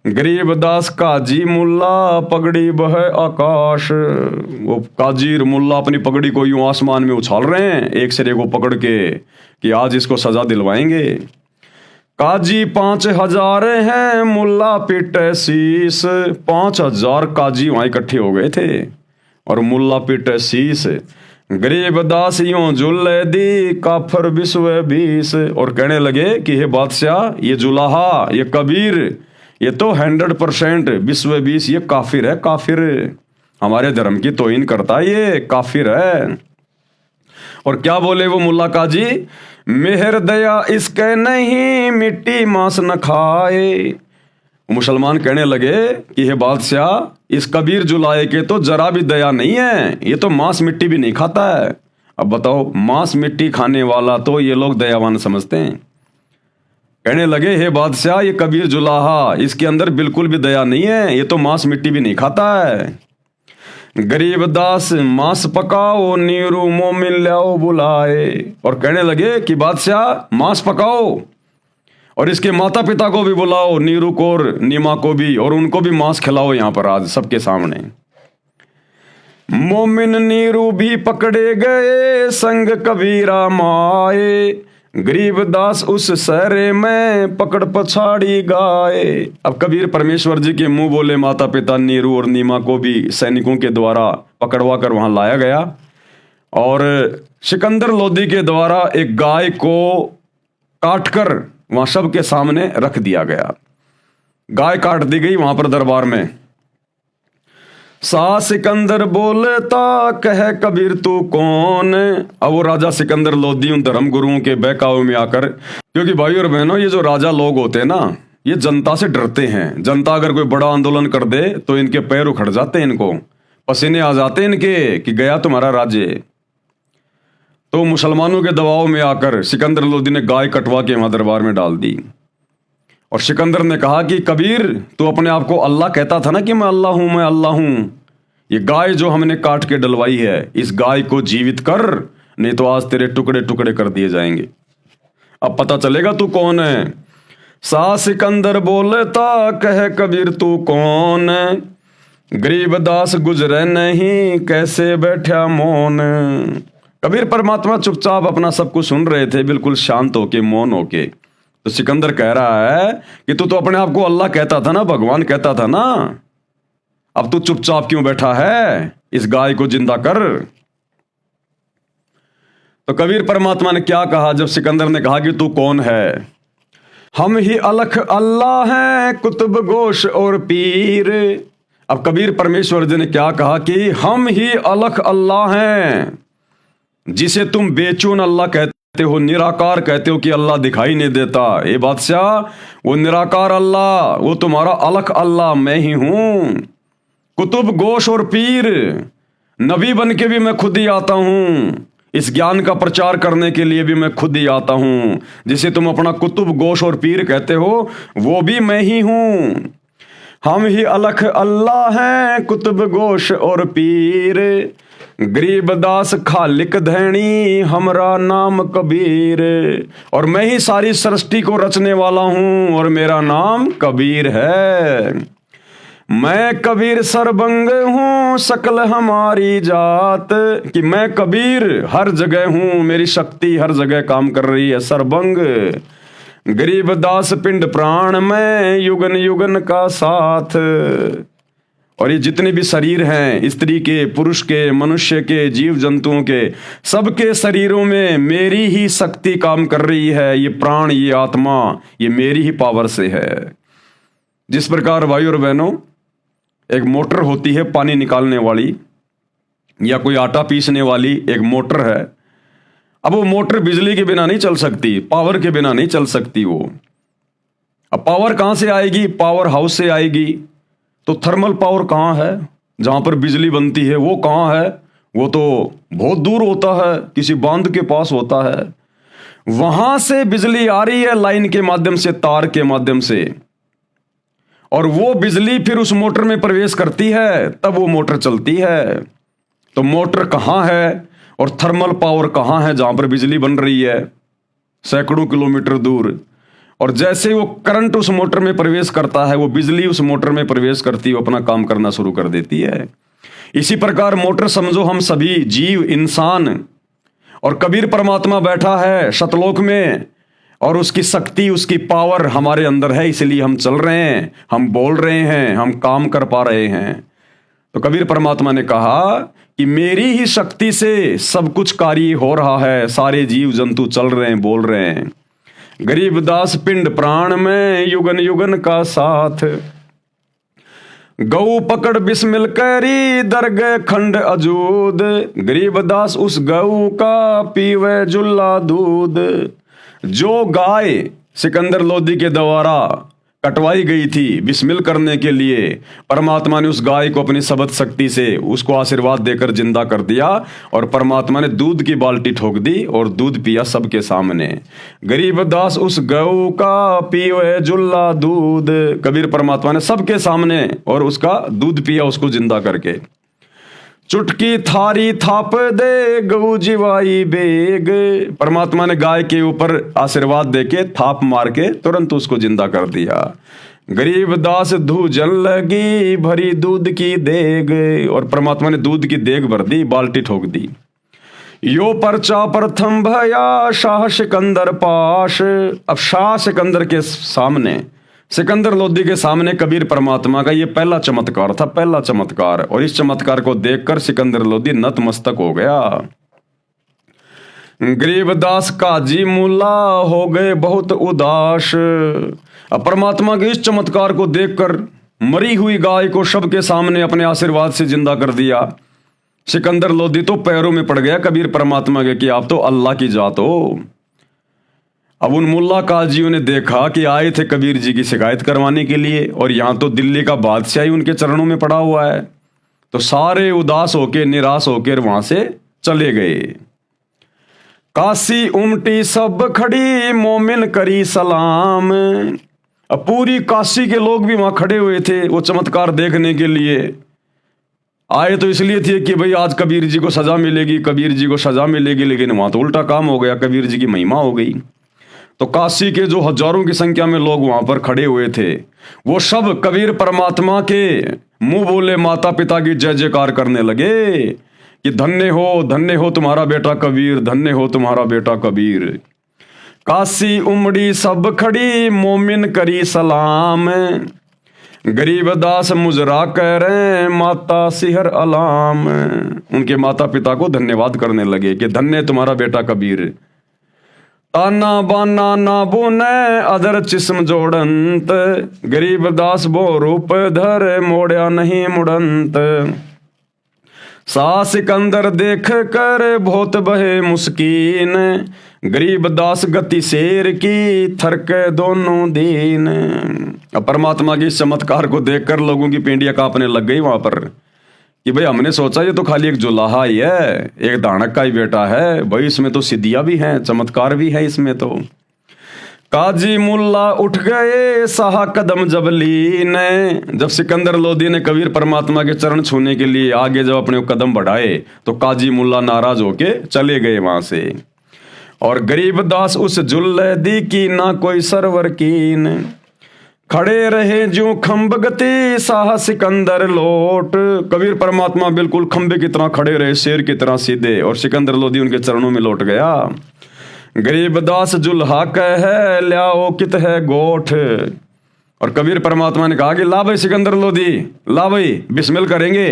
गरीबदास काजी मुल्ला पगड़ी बह आकाश। वो काजी और मुल्ला अपनी पगड़ी को यूं आसमान में उछाल रहे हैं एक सिरे को पकड़ के कि आज इसको सजा दिलवाएंगे। काजी 5000 हैं, मुल्ला पिटे शीस। 5000 काजी वहां इकट्ठे हो गए थे और मुल्ला पिटे शीस। गरीबदास यूं जुल्ले दी काफर विश्व 20। और कहने लगे कि हे बादशाह, ये जुलाहा, ये कबीर, ये तो 100% विश्व 20 ये काफिर है, काफिर, हमारे धर्म की तौहीन करता है, ये काफिर है। और क्या बोले वो मुल्ला काजी, मेहर दया इसके नहीं, मिट्टी मांस न खाए। मुसलमान कहने लगे कि हे बादशाह, इस कबीर जुलाए के तो जरा भी दया नहीं है, ये तो मांस मिट्टी भी नहीं खाता है। अब बताओ, मांस मिट्टी खाने वाला तो ये लोग दयावान समझते हैं। कहने लगे हे बादशाह, ये कबीर जुलाहा, इसके अंदर बिल्कुल भी दया नहीं है, ये तो मांस मिट्टी भी नहीं खाता है। गरीबदास मांस पकाओ, नीरू मोमिन लाओ बुलाए। और कहने लगे कि बादशाह मांस पकाओ और इसके माता पिता को भी बुलाओ, नीरू को और नीमा को भी, और उनको भी मांस खिलाओ यहां पर आज सबके सामने। मोमिन नीरू भी पकड़े गए, संग कबीरा माए। गरीबदास उस सहरे में पकड़ पछाड़ी गाए। अब कबीर परमेश्वर जी के मुंह बोले माता पिता नीरू और नीमा को भी सैनिकों के द्वारा पकड़वा कर वहां लाया गया और सिकंदर लोदी के द्वारा एक गाय को काटकर वहां सबके सामने रख दिया गया। गाय काट दी गई वहां पर दरबार में। सा सिकंदर बोलता कह कबीर तू कौन। अब वो राजा सिकंदर लोदी उन धर्म गुरुओं के बहकावे में आकर, क्योंकि भाई और बहनों, ये जो राजा लोग होते हैं ना, ये जनता से डरते हैं। जनता अगर कोई बड़ा आंदोलन कर दे तो इनके पैर उखड़ जाते हैं, इनको पसीने आ जाते हैं इनके कि गया तुम्हारा राज्य। तो मुसलमानों के दबाव में आकर सिकंदर लोदी ने गाय कटवा के वहां दरबार में डाल दी और सिकंदर ने कहा कि कबीर, तू अपने आप को अल्लाह कहता था ना कि मैं अल्लाह हूं, मैं अल्लाह हूं। ये गाय जो हमने काट के डलवाई है, इस गाय को जीवित कर, नहीं तो आज तेरे टुकड़े टुकड़े कर दिए जाएंगे। अब पता चलेगा तू कौन है। सा सिकंदर बोलता कह कबीर तू कौन। गरीबदास गुजरे नहीं कैसे बैठा मौन। कबीर परमात्मा चुपचाप अपना सब कुछ सुन रहे थे, बिल्कुल शांत होके, मौन होके। तो सिकंदर कह रहा है कि तू तो अपने आप को अल्लाह कहता था ना, भगवान कहता था ना, अब तू चुपचाप क्यों बैठा है, इस गाय को जिंदा कर। तो कबीर परमात्मा ने क्या कहा जब सिकंदर ने कहा कि तू कौन है। हम ही अलख अल्लाह हैं, कुतुब गोश और पीर। अब कबीर परमेश्वर जी ने क्या कहा कि हम ही अलख अल्लाह हैं, जिसे तुम बेचून अल्लाह कहते हो, निराकार कहते हो कि अल्लाह दिखाई नहीं देता। ए बादशाह, वो निराकार अल्लाह, वो तुम्हारा अलख अल्लाह मैं ही हूं। कुतुब गोश और पीर, नबी बन के भी मैं खुद ही आता हूं, इस ज्ञान का प्रचार करने के लिए भी मैं खुद ही आता हूं। जिसे तुम अपना कुतुब गोश और पीर कहते हो, वो भी मैं ही हूं। हम ही अलख अल्लाह हैं, कुतुब गोश और पीर। गरीबदास खालिक धैनी, हमरा नाम कबीर। और मैं ही सारी सृष्टि को रचने वाला हूं और मेरा नाम कबीर है। मैं कबीर सरबंग हूं, सकल हमारी जात। कि मैं कबीर हर जगह हूं, मेरी शक्ति हर जगह काम कर रही है, सरबंग। गरीबदास पिंड प्राण में, युगन युगन का साथ। और ये जितने भी शरीर हैं, स्त्री के, पुरुष के, मनुष्य के, जीव जंतुओं के, सबके शरीरों में मेरी ही शक्ति काम कर रही है। ये प्राण, ये आत्मा, ये मेरी ही पावर से है। जिस प्रकार भाई और बहनों, एक मोटर होती है पानी निकालने वाली, या कोई आटा पीसने वाली एक मोटर है। अब वो मोटर बिजली के बिना नहीं चल सकती, पावर के बिना नहीं चल सकती वो। अब पावर कहां से आएगी? पावर हाउस से आएगी। तो थर्मल पावर कहाँ है? जहां पर बिजली बनती है वो कहाँ है? वो तो बहुत दूर होता है, किसी बांध के पास होता है। वहां से बिजली आ रही है लाइन के माध्यम से, तार के माध्यम से, और वो बिजली फिर उस मोटर में प्रवेश करती है, तब वो मोटर चलती है। तो मोटर कहाँ है और थर्मल पावर कहाँ है जहां पर बिजली बन रही है? सैकड़ों किलोमीटर दूर। और जैसे वो करंट उस मोटर में प्रवेश करता है, वो बिजली उस मोटर में प्रवेश करती है, वो अपना काम करना शुरू कर देती है। इसी प्रकार मोटर समझो हम सभी जीव, इंसान, और कबीर परमात्मा बैठा है सतलोक में, और उसकी शक्ति, उसकी पावर हमारे अंदर है, इसलिए हम चल रहे हैं, हम बोल रहे हैं, हम काम कर पा रहे हैं। तो कबीर परमात्मा ने कहा कि मेरी ही शक्ति से सब कुछ कार्य हो रहा है, सारे जीव जंतु चल रहे हैं, बोल रहे हैं। गरीबदास पिंड प्राण में युगन युगन का साथ, गऊ पकड़ बिस्मिल करी दरगह खंड अजूद, गरीबदास उस गऊ का पीवे जुल्ला दूध। जो गाय सिकंदर लोदी के द्वारा कटवाई गई थी बिस्मिल करने के लिए, परमात्मा ने उस गाय को अपनी सबद शक्ति से उसको आशीर्वाद देकर जिंदा कर दिया, और परमात्मा ने दूध की बाल्टी ठोक दी और दूध पिया सबके सामने। गरीबदास उस गऊ का पीवे जुल्ला दूध, कबीर परमात्मा ने सबके सामने और उसका दूध पिया, उसको जिंदा करके। चुटकी थारी थाप दे गऊ जिवाई बेग, परमात्मा ने गाय के ऊपर आशीर्वाद देके थाप मार के तुरंत उसको जिंदा कर दिया। गरीबदास धू जल लगी भरी दूध की देग, और परमात्मा ने दूध की देग भर दी, बाल्टी ठोक दी। यो पर्चा प्रथम भया शाह सिकंदर पाश, अब शाह सिकंदर के सामने, सिकंदर लोदी के सामने कबीर परमात्मा का ये पहला चमत्कार था, पहला चमत्कार। और इस चमत्कार को देखकर सिकंदर लोदी नतमस्तक हो गया। गरीबदास काजी मुल्ला हो गए बहुत उदास, अब परमात्मा के इस चमत्कार को देखकर मरी हुई गाय को सबके सामने अपने आशीर्वाद से जिंदा कर दिया। सिकंदर लोदी तो पैरों में पड़ गया कबीर परमात्मा के कि आप तो अल्लाह की जात हो। अब उन मुल्ला काजियों ने देखा कि आए थे कबीर जी की शिकायत करवाने के लिए, और यहाँ तो दिल्ली का बादशाह ही उनके चरणों में पड़ा हुआ है, तो सारे उदास होके, निराश होकर वहां से चले गए। काशी उमटी सब खड़ी मोमिन करी सलाम, अब पूरी काशी के लोग भी वहां खड़े हुए थे वो चमत्कार देखने के लिए। आए तो इसलिए थे कि भाई आज कबीर जी को सजा मिलेगी, कबीर जी को सजा मिलेगी, लेकिन वहां तो उल्टा काम हो गया, कबीर जी की महिमा हो गई। तो काशी के जो हजारों की संख्या में लोग वहां पर खड़े हुए थे, वो सब कबीर परमात्मा के मुंह बोले माता पिता की जय जयकार करने लगे कि धन्य हो तुम्हारा बेटा कबीर, धन्य हो तुम्हारा बेटा कबीर। काशी उमड़ी सब खड़ी मोमिन करी सलाम, गरीबदास मुजरा कह रहे माता सिहर अलाम, उनके माता पिता को धन्यवाद करने लगे कि धन्य तुम्हारा बेटा कबीर। ताना बाना ना बोने अदर चिस्म जोड़ंत, गरीबदास बो रूप धर मोड़या नहीं मुड़ंत। सा सिकंदर देख कर बहुत बहे मुस्कीन, गरीबदास गति शेर की थरके दोनों दीन। अब परमात्मा के इस चमत्कार को देखकर लोगों की पेंडियां कांपने लग गई वहां पर कि भाई हमने सोचा ये तो खाली एक जुलाहा ही है, एक दानक का ही बेटा है, भाई इसमें तो सिद्धियां भी हैं, चमत्कार भी है इसमें तो। काजी मुल्ला उठ गए साहा कदम जब लीने, जब सिकंदर लोदी ने कबीर परमात्मा के चरण छूने के लिए आगे जब अपने कदम बढ़ाए तो काजी मुल्ला नाराज होके चले गए वहां से। और गरीबदास उस जुल्लदी की ना कोई सरवर कीन, खड़े रहे जो खंब गति साह सिकंदर लोट, कबीर परमात्मा बिल्कुल खंबे की तरह खड़े रहे, शेर की तरह सीधे, और सिकंदर लोदी उनके चरणों में लौट गया। गरीबदास जुल्हा कह ल्याओ कित है गोठ, और कबीर परमात्मा ने कहा कि ला भाई सिकंदर लोदी, ला भाई बिस्मिल करेंगे,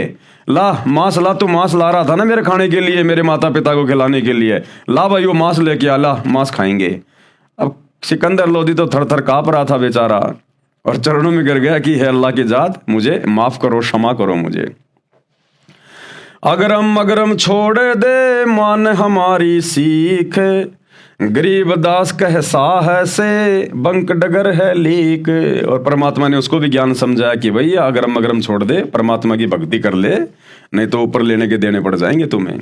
ला मांस ला, तू मांस ला रहा था ना मेरे खाने के लिए, मेरे माता पिता को खिलाने के लिए, ला भाई वो मांस लेके आ, ला मांस खाएंगे। अब सिकंदर लोदी तो थर थर कांप रहा था बेचारा, और चरणों में गिर गया कि हे अल्लाह की जात मुझे माफ करो, क्षमा करो मुझे। अगरम अगरम छोड़ दे मान हमारी सीख, गरीबदास कह साह से बंक डगर है लीक, और परमात्मा ने उसको भी ज्ञान समझाया कि भैया अगरम अगरम छोड़ दे, परमात्मा की भक्ति कर ले, नहीं तो ऊपर लेने के देने पड़ जाएंगे तुम्हें।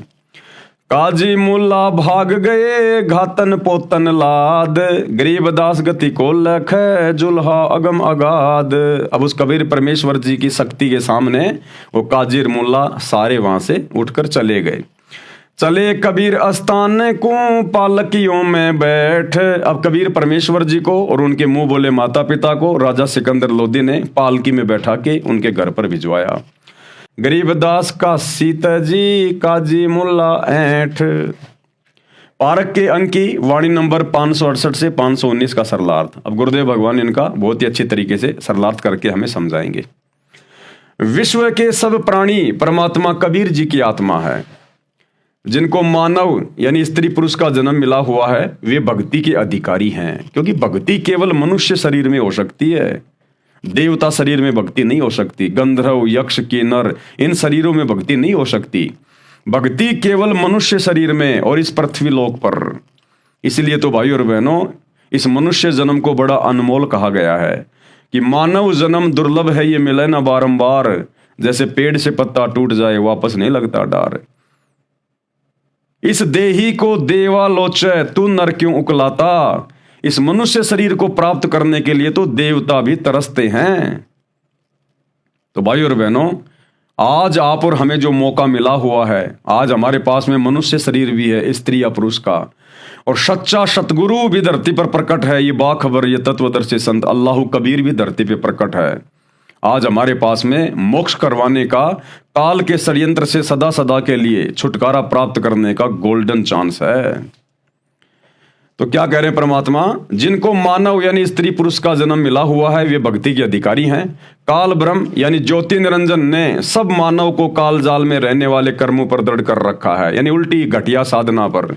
काजी मुल्ला भाग गए घातन पोतन लाद, गरीबदास गति को लख जुल्हा अगम अगाध। अब उस कबीर परमेश्वर जी की शक्ति के सामने वो काजिर मुल्ला सारे वहां से उठकर चले गए। चले कबीर अस्तान को पालकियों में बैठ। अब कबीर परमेश्वर जी को और उनके मुंह बोले माता पिता को राजा सिकंदर लोदी ने पालकी में बैठा के उनके घर पर भिजवाया। गरीबदास का सीता जी काजी मुल्ला ऐठ। पारक के अंक की वाणी नंबर 568 से 519 का सरलार्थ। अब गुरुदेव भगवान इनका बहुत ही अच्छी तरीके से सरलार्थ करके हमें समझाएंगे। विश्व के सब प्राणी परमात्मा कबीर जी की आत्मा है। जिनको मानव यानी स्त्री पुरुष का जन्म मिला हुआ है वे भक्ति के अधिकारी हैं, क्योंकि भक्ति केवल मनुष्य शरीर में हो सकती है, देवता शरीर में भक्ति नहीं हो सकती। गंधर्व यक्ष किन्नर इन शरीरों में भक्ति नहीं हो सकती। भक्ति केवल मनुष्य शरीर में और इस पृथ्वी लोक पर। इसलिए तो भाई और बहनों इस मनुष्य जन्म को बड़ा अनमोल कहा गया है कि मानव जन्म दुर्लभ है, ये मिले ना बारंबार। जैसे पेड़ से पत्ता टूट जाए वापस नहीं लगता डार। इस देही को देवा लोचे तू नर क्यों उकलाता। इस मनुष्य शरीर को प्राप्त करने के लिए तो देवता भी तरसते हैं। तो भाई और बहनों आज आप और हमें जो मौका मिला हुआ है, आज हमारे पास में मनुष्य शरीर भी है, स्त्री या पुरुष का, और सच्चा सतगुरु भी धरती पर प्रकट है। ये बाखबर ये तत्वदर्शी संत अल्लाह कबीर भी धरती पे प्रकट है। आज हमारे पास में मोक्ष करवाने का, काल के षड्यंत्र से सदा सदा के लिए छुटकारा प्राप्त करने का गोल्डन चांस है। तो क्या कह रहे हैं परमात्मा, जिनको मानव यानी स्त्री पुरुष का जन्म मिला हुआ है वे भक्ति के अधिकारी हैं। काल ब्रह्म यानी ज्योति निरंजन ने सब मानव को काल जाल में रहने वाले कर्मों पर दृढ़ कर रखा है, यानी उल्टी घटिया साधना पर।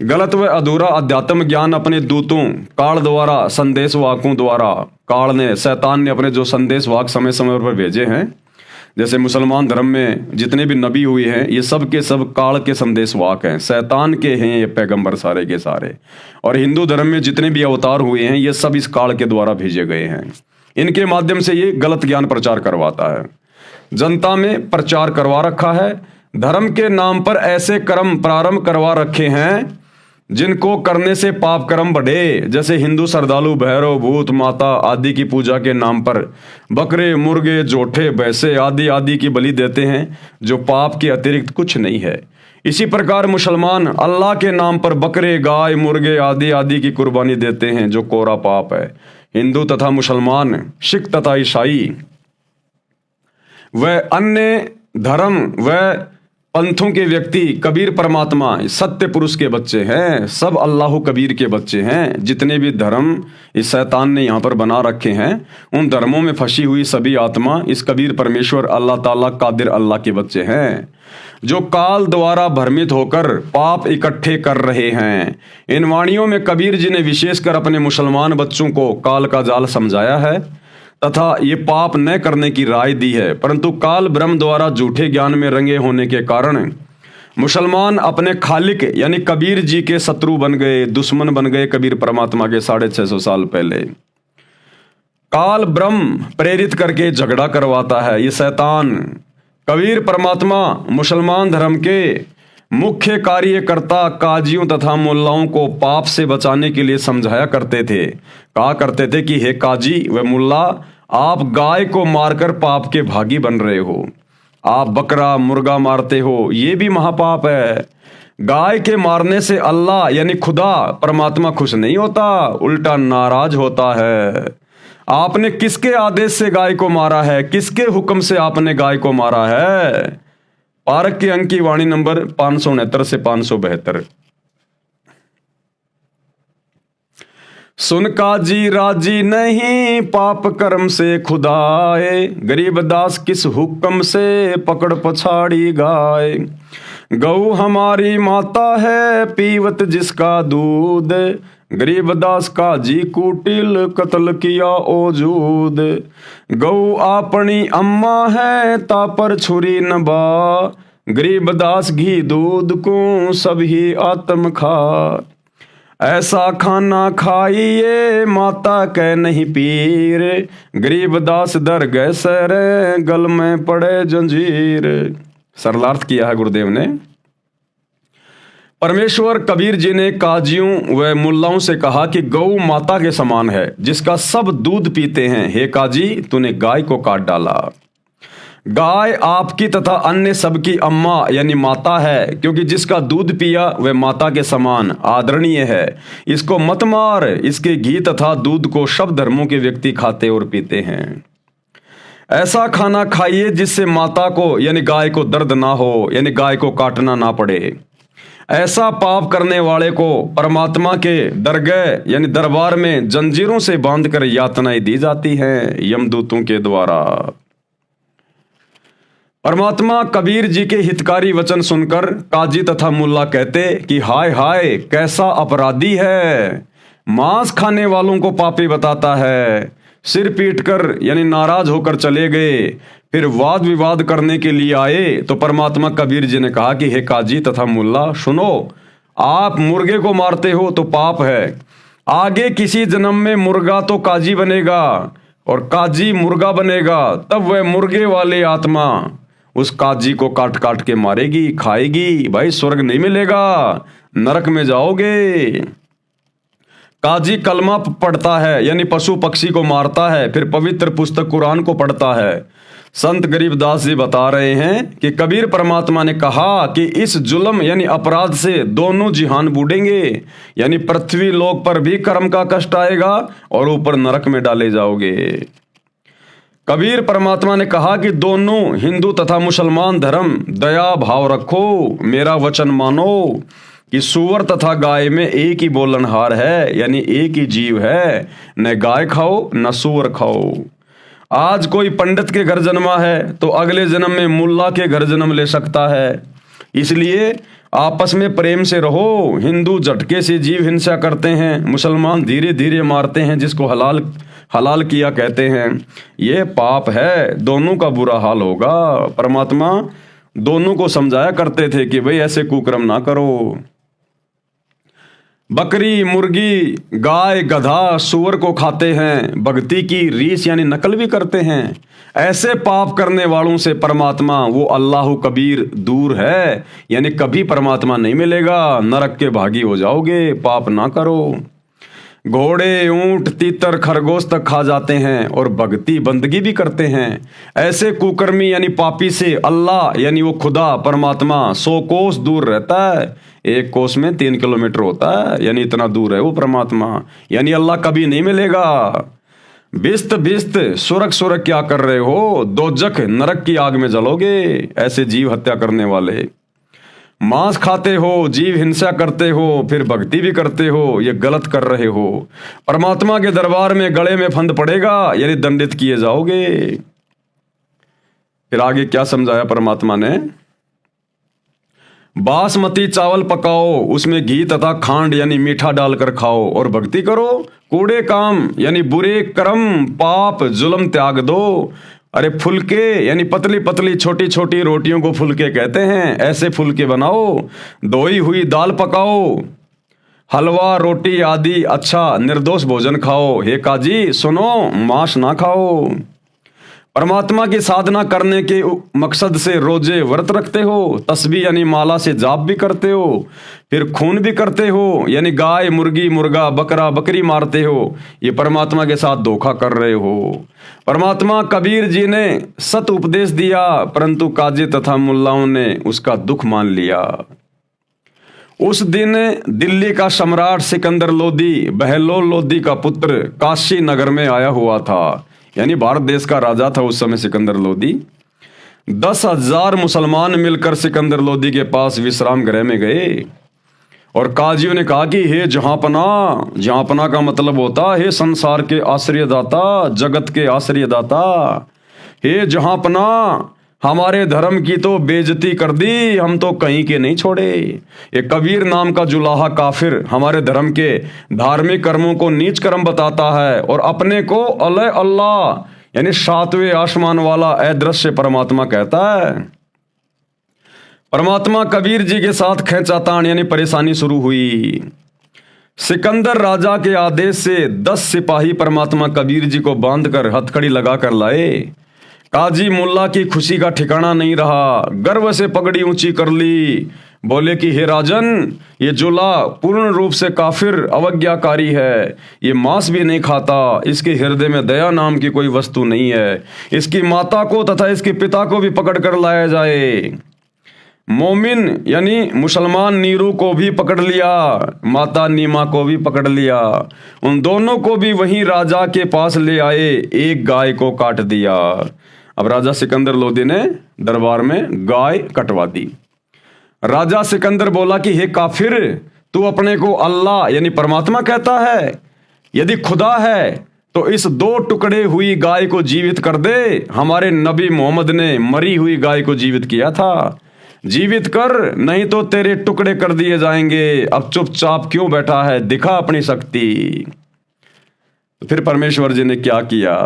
गलत व अधूरा अध्यात्म ज्ञान अपने दूतों काल द्वारा संदेश वाकों द्वारा, काल ने शैतान ने अपने जो संदेश वाक समय समय पर भेजे हैं, जैसे मुसलमान धर्म में जितने भी नबी हुए हैं ये सब के सब काल के संदेश वाक हैं, शैतान के हैं ये पैगंबर सारे के सारे। और हिंदू धर्म में जितने भी अवतार हुए हैं ये सब इस काल के द्वारा भेजे गए हैं। इनके माध्यम से ये गलत ज्ञान प्रचार करवाता है, जनता में प्रचार करवा रखा है। धर्म के नाम पर ऐसे कर्म प्रारंभ करवा रखे हैं जिनको करने से पाप कर्म बढ़े। जैसे हिंदू श्रद्धालु भैरव भूत माता आदि की पूजा के नाम पर बकरे मुर्गे जोठे भैंसे आदि आदि की बलि देते हैं, जो पाप के अतिरिक्त कुछ नहीं है। इसी प्रकार मुसलमान अल्लाह के नाम पर बकरे गाय मुर्गे आदि आदि की कुर्बानी देते हैं, जो कोरा पाप है। हिंदू तथा मुसलमान, सिख तथा ईसाई व अन्य धर्म व पंथों के व्यक्ति कबीर परमात्मा सत्य पुरुष के बच्चे हैं, सब अल्लाह कबीर के बच्चे हैं। जितने भी धर्म इस शैतान ने यहाँ पर बना रखे हैं उन धर्मों में फंसी हुई सभी आत्मा इस कबीर परमेश्वर अल्लाह ताला कादिर अल्लाह के बच्चे हैं, जो काल द्वारा भ्रमित होकर पाप इकट्ठे कर रहे हैं। इन वाणियों में कबीर जी ने विशेषकर अपने मुसलमान बच्चों को काल का जाल समझाया है तथा ये पाप न करने की राय दी है, परंतु काल ब्रह्म द्वारा झूठे ज्ञान में रंगे होने के कारण मुसलमान अपने खालिक यानी कबीर जी के शत्रु बन गए, दुश्मन बन गए कबीर परमात्मा के 650 साल पहले। काल ब्रह्म प्रेरित करके झगड़ा करवाता है ये शैतान। कबीर परमात्मा मुसलमान धर्म के मुख्य कार्यकर्ता काजियों तथा मुल्लाओं को पाप से बचाने के लिए समझाया करते थे। कहा करते थे कि हे काजी व मुल्ला, आप गाय को मारकर पाप के भागी बन रहे हो, आप बकरा मुर्गा मारते हो, ये भी महापाप है। गाय के मारने से अल्लाह यानी खुदा परमात्मा खुश नहीं होता, उल्टा नाराज होता है। आपने किसके आदेश से गाय को मारा है, किसके हुक्म से आपने गाय को मारा है? पारक के अंक की वाणी नंबर 569 से 572। सुन काजी राजी नहीं पाप कर्म से खुदाए, गरीबदास किस हुक्म से पकड़ पछाड़ी गाय। गऊ हमारी माता है पीवत जिसका दूध, गरीबदास काजी कुटिल कत्ल किया ओजूद। गऊ अपनी अम्मा है तापर छुरी नबा, गरीबदास घी दूध को सभी आत्म खा। ऐसा खाना खाइए माता कह नहीं पीर, गरीबदास दर गए सर गल में पड़े जंजीर। सरलार्थ किया है गुरुदेव ने। परमेश्वर कबीर जी ने काजियों व मुल्लाओं से कहा कि गौ माता के समान है, जिसका सब दूध पीते हैं। हे काजी, तूने गाय को काट डाला। गाय आपकी तथा अन्य सबकी अम्मा यानी माता है, क्योंकि जिसका दूध पिया वह माता के समान आदरणीय है। इसको मत मार। इसके घी तथा दूध को सब धर्मों के व्यक्ति खाते और पीते हैं। ऐसा खाना खाइए जिससे माता को यानी गाय को दर्द ना हो, यानी गाय को काटना ना पड़े। ऐसा पाप करने वाले को परमात्मा के दरगह यानी दरबार में जंजीरों से बांधकर यातनाएं दी जाती हैं यमदूतों के द्वारा। परमात्मा कबीर जी के हितकारी वचन सुनकर काजी तथा मुल्ला कहते कि हाय हाय, कैसा अपराधी है। मांस खाने वालों को पापी बताता है। सिर पीटकर यानी नाराज होकर चले गए। फिर वाद विवाद करने के लिए आए तो परमात्मा कबीर जी ने कहा कि हे काजी तथा मुल्ला, सुनो, आप मुर्गे को मारते हो तो पाप है। आगे किसी जन्म में मुर्गा तो काजी बनेगा और काजी मुर्गा बनेगा, तब वह मुर्गे वाले आत्मा उस काजी को काट काट के मारेगी, खाएगी। भाई, स्वर्ग नहीं मिलेगा, नरक में जाओगे। काजी कलमा पढ़ता है यानी पशु पक्षी को मारता है, फिर पवित्र पुस्तक कुरान को पढ़ता है। संत गरीबदास जी बता रहे हैं कि कबीर परमात्मा ने कहा कि इस जुल्म यानी अपराध से दोनों जिहान बूढ़ेंगे, यानी पृथ्वी लोक पर भी कर्म का कष्ट आएगा और ऊपर नरक में डाले जाओगे। कबीर परमात्मा ने कहा कि दोनों हिंदू तथा मुसलमान धर्म दया भाव रखो, मेरा वचन मानो कि सूअर तथा गाय में एक ही बोलनहार है, यानी एक ही जीव है। न गाय खाओ न सूअर खाओ। आज कोई पंडित के घर जन्मा है तो अगले जन्म में मुल्ला के घर जन्म ले सकता है। इसलिए आपस में प्रेम से रहो। हिंदू झटके से जीव हिंसा करते हैं, मुसलमान धीरे धीरे मारते हैं, जिसको हलाल हलाल किया कहते हैं। ये पाप है, दोनों का बुरा हाल होगा। परमात्मा दोनों को समझाया करते थे कि भाई ऐसे कुकर्म ना करो। बकरी, मुर्गी, गाय, गधा, सूअर को खाते हैं, भक्ति की रीस यानी नकल भी करते हैं। ऐसे पाप करने वालों से परमात्मा वो अल्लाह कबीर दूर है, यानी कभी परमात्मा नहीं मिलेगा, नरक के भागी हो जाओगे। पाप ना करो। घोड़े, ऊंट, तीतर, खरगोश तक खा जाते हैं और भक्ति बंदगी भी करते हैं। ऐसे कुकर्मी यानी पापी से अल्लाह यानी वो खुदा परमात्मा 100 कोस दूर रहता है। 1 कोस में 3 किलोमीटर होता है, यानी इतना दूर है वो परमात्मा, यानी अल्लाह कभी नहीं मिलेगा। बिस्त बिस्त सुरख सुरख क्या कर रहे हो, दोजख नरक की आग में जलोगे। ऐसे जीव हत्या करने वाले, मांस खाते हो, जीव हिंसा करते हो, फिर भक्ति भी करते हो, ये गलत कर रहे हो। परमात्मा के दरबार में गले में फंद पड़ेगा, यानी दंडित किए जाओगे। फिर आगे क्या समझाया परमात्मा ने? बासमती चावल पकाओ, उसमें घी तथा खांड यानी मीठा डालकर खाओ और भक्ति करो। कूड़े काम यानी बुरे कर्म, पाप, जुल्म त्याग दो। अरे फुलके यानी पतली पतली छोटी छोटी रोटियों को फुलके कहते हैं, ऐसे फुलके बनाओ। धोई हुई दाल पकाओ, हलवा, रोटी आदि अच्छा निर्दोष भोजन खाओ। हे काजी सुनो, मांस ना खाओ। परमात्मा की साधना करने के मकसद से रोजे व्रत रखते हो, तस्बीह यानी माला से जाप भी करते हो, फिर खून भी करते हो, यानी गाय, मुर्गी, मुर्गा, बकरा, बकरी मारते हो। ये परमात्मा के साथ धोखा कर रहे हो। परमात्मा कबीर जी ने सत उपदेश दिया, परंतु काजी तथा मुल्लाओं ने उसका दुख मान लिया। उस दिन दिल्ली का सम्राट सिकंदर लोदी, बहलोल लोदी का पुत्र, काशी नगर में आया हुआ था, यानी भारत देश का राजा था उस समय सिकंदर लोदी। 10,000 मुसलमान मिलकर सिकंदर लोदी के पास विश्राम गृह में गए और काजियों ने कहा कि हे जहांपना, जहांपना का मतलब होता हे संसार के आश्रयदाता, जगत के आश्रयदाता। हे जहांपना, हमारे धर्म की तो बेइज्जती कर दी, हम तो कहीं के नहीं छोड़े। ये कबीर नाम का जुलाहा काफिर हमारे धर्म के धार्मिक कर्मों को नीच कर्म बताता है और अपने को अल्लाह यानी 7वें आसमान वाला अदृश्य परमात्मा कहता है। परमात्मा कबीर जी के साथ खींचातान यानी परेशानी शुरू हुई। सिकंदर राजा के आदेश से 10 सिपाही परमात्मा कबीर जी को बांधकर हथकड़ी लगाकर लाए। काजी मुल्ला की खुशी का ठिकाना नहीं रहा, गर्व से पगड़ी ऊंची कर ली, बोले कि हे राजन, ये जुला पूर्ण रूप से काफिर अवज्ञाकारी है, ये मांस भी नहीं खाता, इसके हृदय में दया नाम की कोई वस्तु नहीं है। इसकी माता को तथा इसके पिता को भी पकड़ कर लाया जाए। मोमिन यानी मुसलमान नीरू को भी पकड़ लिया, माता नीमा को भी पकड़ लिया, उन दोनों को भी वहीं राजा के पास ले आए, एक गाय को काट दिया। अब राजा सिकंदर लोदी ने दरबार में गाय कटवा दी। राजा सिकंदर बोला कि हे काफिर, तू अपने को अल्लाह यानी परमात्मा कहता है? यदि खुदा है तो इस 2 टुकड़े हुई गाय को जीवित कर दे। हमारे नबी मोहम्मद ने मरी हुई गाय को जीवित किया था, जीवित कर, नहीं तो तेरे टुकड़े कर दिए जाएंगे। अब चुपचाप क्यों बैठा है, दिखा अपनी शक्ति। तो फिर परमेश्वर जी ने क्या किया?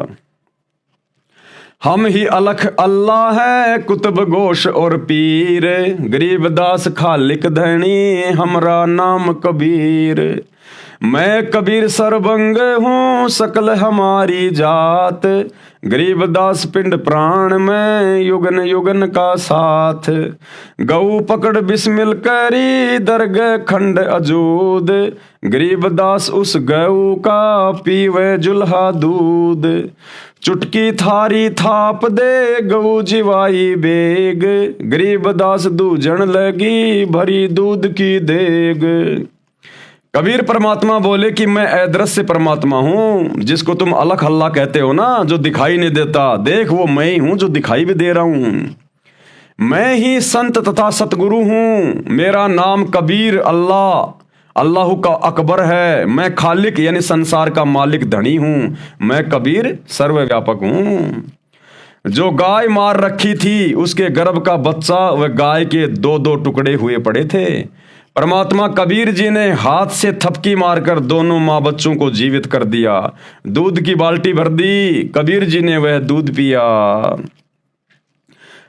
हम ही अलख अल्लाह है, कुतुब गोश और पीर, गरीबदास खालिक धनी, हमरा नाम कबीर। मैं कबीर सरबंग हूँ, सकल हमारी जात, गरीबदास पिंड प्राण में, युगन युगन का साथ। गऊ पकड़ बिस्मिल करी, दरगह खंड अजूद, गरीबदास उस गऊ का पीवे जुल्हा दूध। चुटकी थारी थाप दे, गऊ जिवाई बेग, गरीबदास दूजन लगी, भरी दूध की देग। कबीर परमात्मा बोले कि मैं अदृश्य परमात्मा हूं, जिसको तुम अलख अल्लाह कहते हो ना, जो दिखाई नहीं देता, देख वो मैं ही हूं जो दिखाई भी दे रहा हूं। मैं ही संत तथा सतगुरु हूं, मेरा नाम कबीर अल्लाह अल्लाह का अकबर है। मैं खालिक यानी संसार का मालिक धनी हूं, मैं कबीर सर्वव्यापक हूं। जो गाय मार रखी थी उसके गर्भ का बच्चा वह गाय के 2-2 टुकड़े हुए पड़े थे। परमात्मा कबीर जी ने हाथ से थपकी मारकर दोनों माँ बच्चों को जीवित कर दिया। दूध की बाल्टी भर दी, कबीर जी ने वह दूध पिया।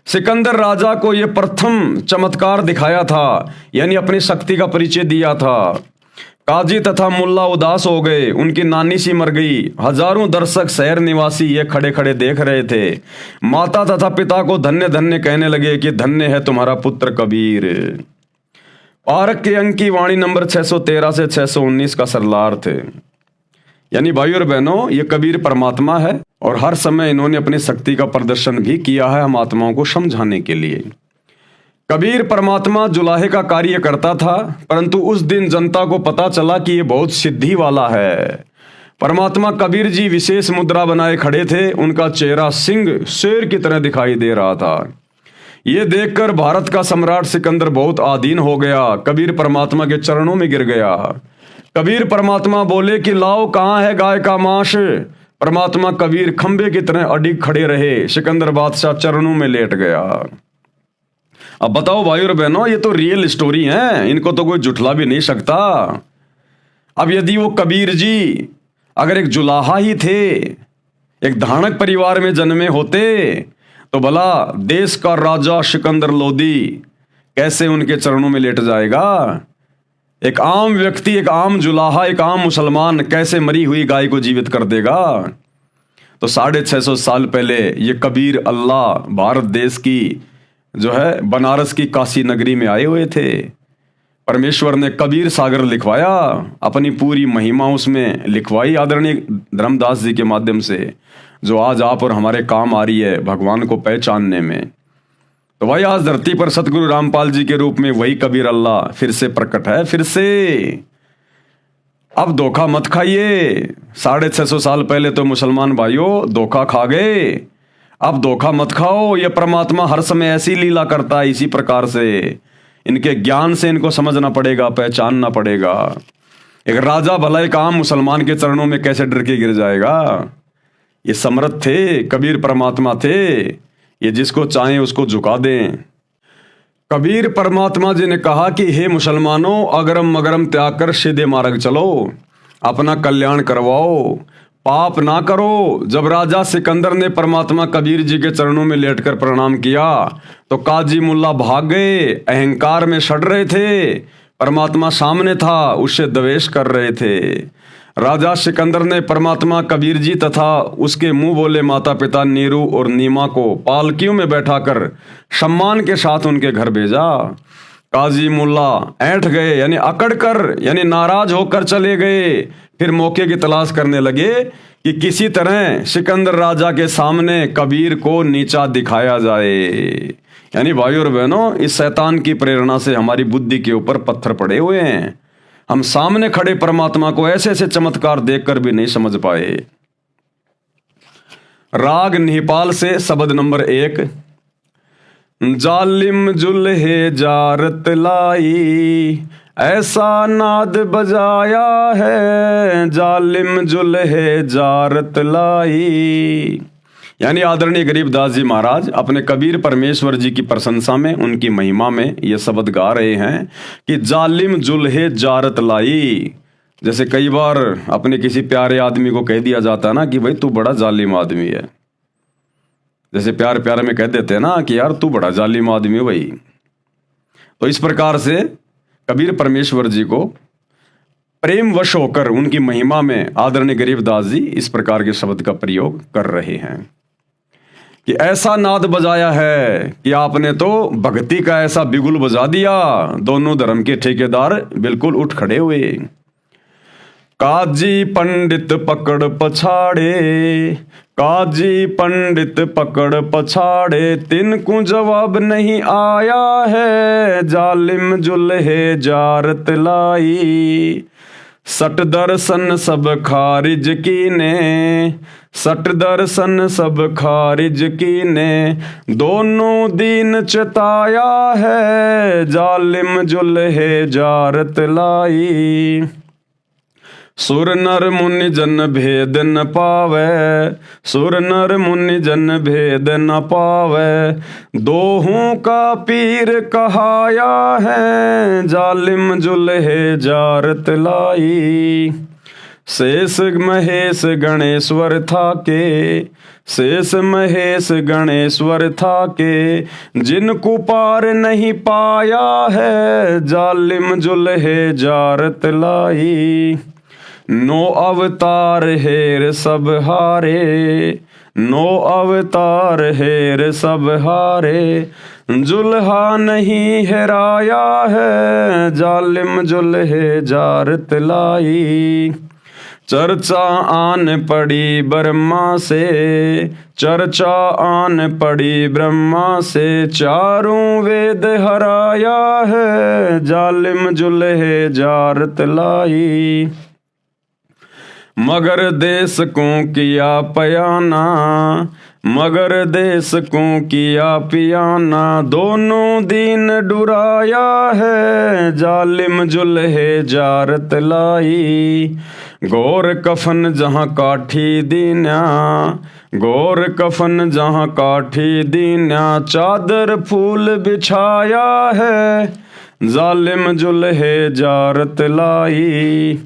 सिकंदर राजा को यह प्रथम चमत्कार दिखाया था, यानी अपनी शक्ति का परिचय दिया था। काजी तथा मुल्ला उदास हो गए, उनकी नानी सी मर गई। हजारों दर्शक शहर निवासी ये खड़े खड़े देख रहे थे। माता तथा पिता को धन्य धन्य कहने लगे कि धन्य है तुम्हारा पुत्र कबीर। पारक के अंक की वाणी नंबर 613 से 619 का सरलार्थ है। यानी भाइयों और बहनों, ये कबीर परमात्मा है और हर समय इन्होंने अपनी शक्ति का प्रदर्शन भी किया है हम आत्माओं को समझाने के लिए। कबीर परमात्मा जुलाहे का कार्य करता था, परंतु उस दिन जनता को पता चला कि ये बहुत सिद्धि वाला है। परमात्मा कबीर जी विशेष मुद्रा बनाए खड़े थे, उनका चेहरा सिंह शेर की तरह दिखाई दे रहा था। ये देखकर भारत का सम्राट सिकंदर बहुत आधीन हो गया, कबीर परमात्मा के चरणों में गिर गया। कबीर परमात्मा बोले कि लाओ कहाँ है गाय का मांस। परमात्मा कबीर खंबे की तरह अडिग खड़े रहे, सिकंदर बादशाह चरणों में लेट गया। अब बताओ भाइयों और बहनों, ये तो रियल स्टोरी है, इनको तो कोई जुठला भी नहीं सकता। अब यदि वो कबीर जी अगर एक जुलाहा ही थे, एक धानक परिवार में जन्मे होते, तो भला देश का राजा सिकंदर लोदी कैसे उनके चरणों में लेट जाएगा। एक आम व्यक्ति, एक आम जुलाहा, एक आम मुसलमान कैसे मरी हुई गाय को जीवित कर देगा। तो 650 साल पहले ये कबीर अल्लाह भारत देश की जो है बनारस की काशी नगरी में आए हुए थे। परमेश्वर ने कबीर सागर लिखवाया, अपनी पूरी महिमा उसमें लिखवाई आदरणीय धर्मदास जी के माध्यम से, जो आज आप और हमारे काम आ रही है भगवान को पहचानने में। तो भाई आज धरती पर सतगुरु रामपाल जी के रूप में वही कबीर अल्लाह फिर से प्रकट है, फिर से। अब धोखा मत खाइए। 650 साल पहले तो मुसलमान भाइयों धोखा खा गए, अब धोखा मत खाओ। यह परमात्मा हर समय ऐसी लीला करता है, इसी प्रकार से। इनके ज्ञान से इनको समझना पड़ेगा, पहचानना पड़ेगा। एक राजा भला एक आम मुसलमान के चरणों में कैसे डर के गिर जाएगा। ये समर्थ थे, कबीर परमात्मा थे, ये जिसको चाहें उसको झुका दें। कबीर परमात्मा जी ने कहा कि हे मुसलमानों, अगरम मगरम त्याग कर सीधे मार्ग चलो, अपना कल्याण करवाओ, पाप ना करो। जब राजा सिकंदर ने परमात्मा कबीर जी के चरणों में लेटकर प्रणाम किया तो काजी मुल्ला भाग गए, अहंकार में सड़ रहे थे। परमात्मा सामने था, उससे द्वेष कर रहे थे। राजा सिकंदर ने परमात्मा कबीर जी तथा उसके मुंह बोले माता पिता नीरू और नीमा को पालकियों में बैठाकर सम्मान के साथ उनके घर भेजा। काजी मुल्ला ऐंठ गए यानी अकड़ कर यानी नाराज होकर चले गए। फिर मौके की तलाश करने लगे कि किसी तरह सिकंदर राजा के सामने कबीर को नीचा दिखाया जाए। यानी भाइयों और बहनों, इस शैतान की प्रेरणा से हमारी बुद्धि के ऊपर पत्थर पड़े हुए हैं। हम सामने खड़े परमात्मा को ऐसे ऐसे चमत्कार देखकर भी नहीं समझ पाए। राग निहिपाल से शब्द नंबर 1। जालिम जुल्हे जारत लाई, ऐसा नाद बजाया है, जालिम जुल्हे जारत लाई। यानी आदरणीय गरीबदास जी महाराज अपने कबीर परमेश्वर जी की प्रशंसा में, उनकी महिमा में ये शब्द गा रहे हैं कि जालिम जुल्हे जारत लाई। जैसे कई बार अपने किसी प्यारे आदमी को कह दिया जाता है ना कि भाई तू बड़ा जालिम आदमी है। जैसे प्यार प्यार में कह देते हैं ना कि यार तू बड़ा जालिम आदमी है भाई। तो इस प्रकार से कबीर परमेश्वर जी को प्रेम वश होकर उनकी महिमा में आदरणीय गरीबदास जी इस प्रकार के शब्द का प्रयोग कर रहे हैं कि ऐसा नाद बजाया है कि आपने तो भक्ति का ऐसा बिगुल बजा दिया, दोनों धर्म के ठेकेदार बिल्कुल उठ खड़े हुए। काजी पंडित पकड़ पछाड़े, काजी पंडित पकड़ पछाड़े, तिनको जवाब नहीं आया है, जालिम जुल्हे जारत लाई। सट दर्शन सब खारिज कीने, सट दर्शन सब खारिज कीने, दोनों दीन चिताया है, जालिम जुल्हे जारत लाई। सुर नर मुनि जन भेद न पावे, सुर नर मुनि जन भेद न पावे, दोहों का पीर कहाया है, जालिम जुल्हे जारत लाई। शेष महेश गणेश्वर था के, शेष महेश गणेश्वर था के, जिनको पार नहीं पाया है, जालिम जुल्हे जारत लाई। नो अवतार हेर सब हारे, नो अवतार हेर सब हारे, जुल्हा नहीं हेराया है, जालिम जुल्हे जारत लाई। चर्चा आन पड़ी ब्रह्मा से, चर्चा आन पड़ी ब्रह्मा से, चारों वेद हराया है, जालिम जुल्हे जारत लाई। मगर देश को किया पयाना, मगर देश को किया पियाना, दोनों दीन डुराया है, जालिम जुल्हे जारत लाई। गौर कफन जहाँ काठी दीन्या, गौर कफन जहाँ काठी दीन्या, चादर फूल बिछाया है, जालिम जुल्हे जारत लाई।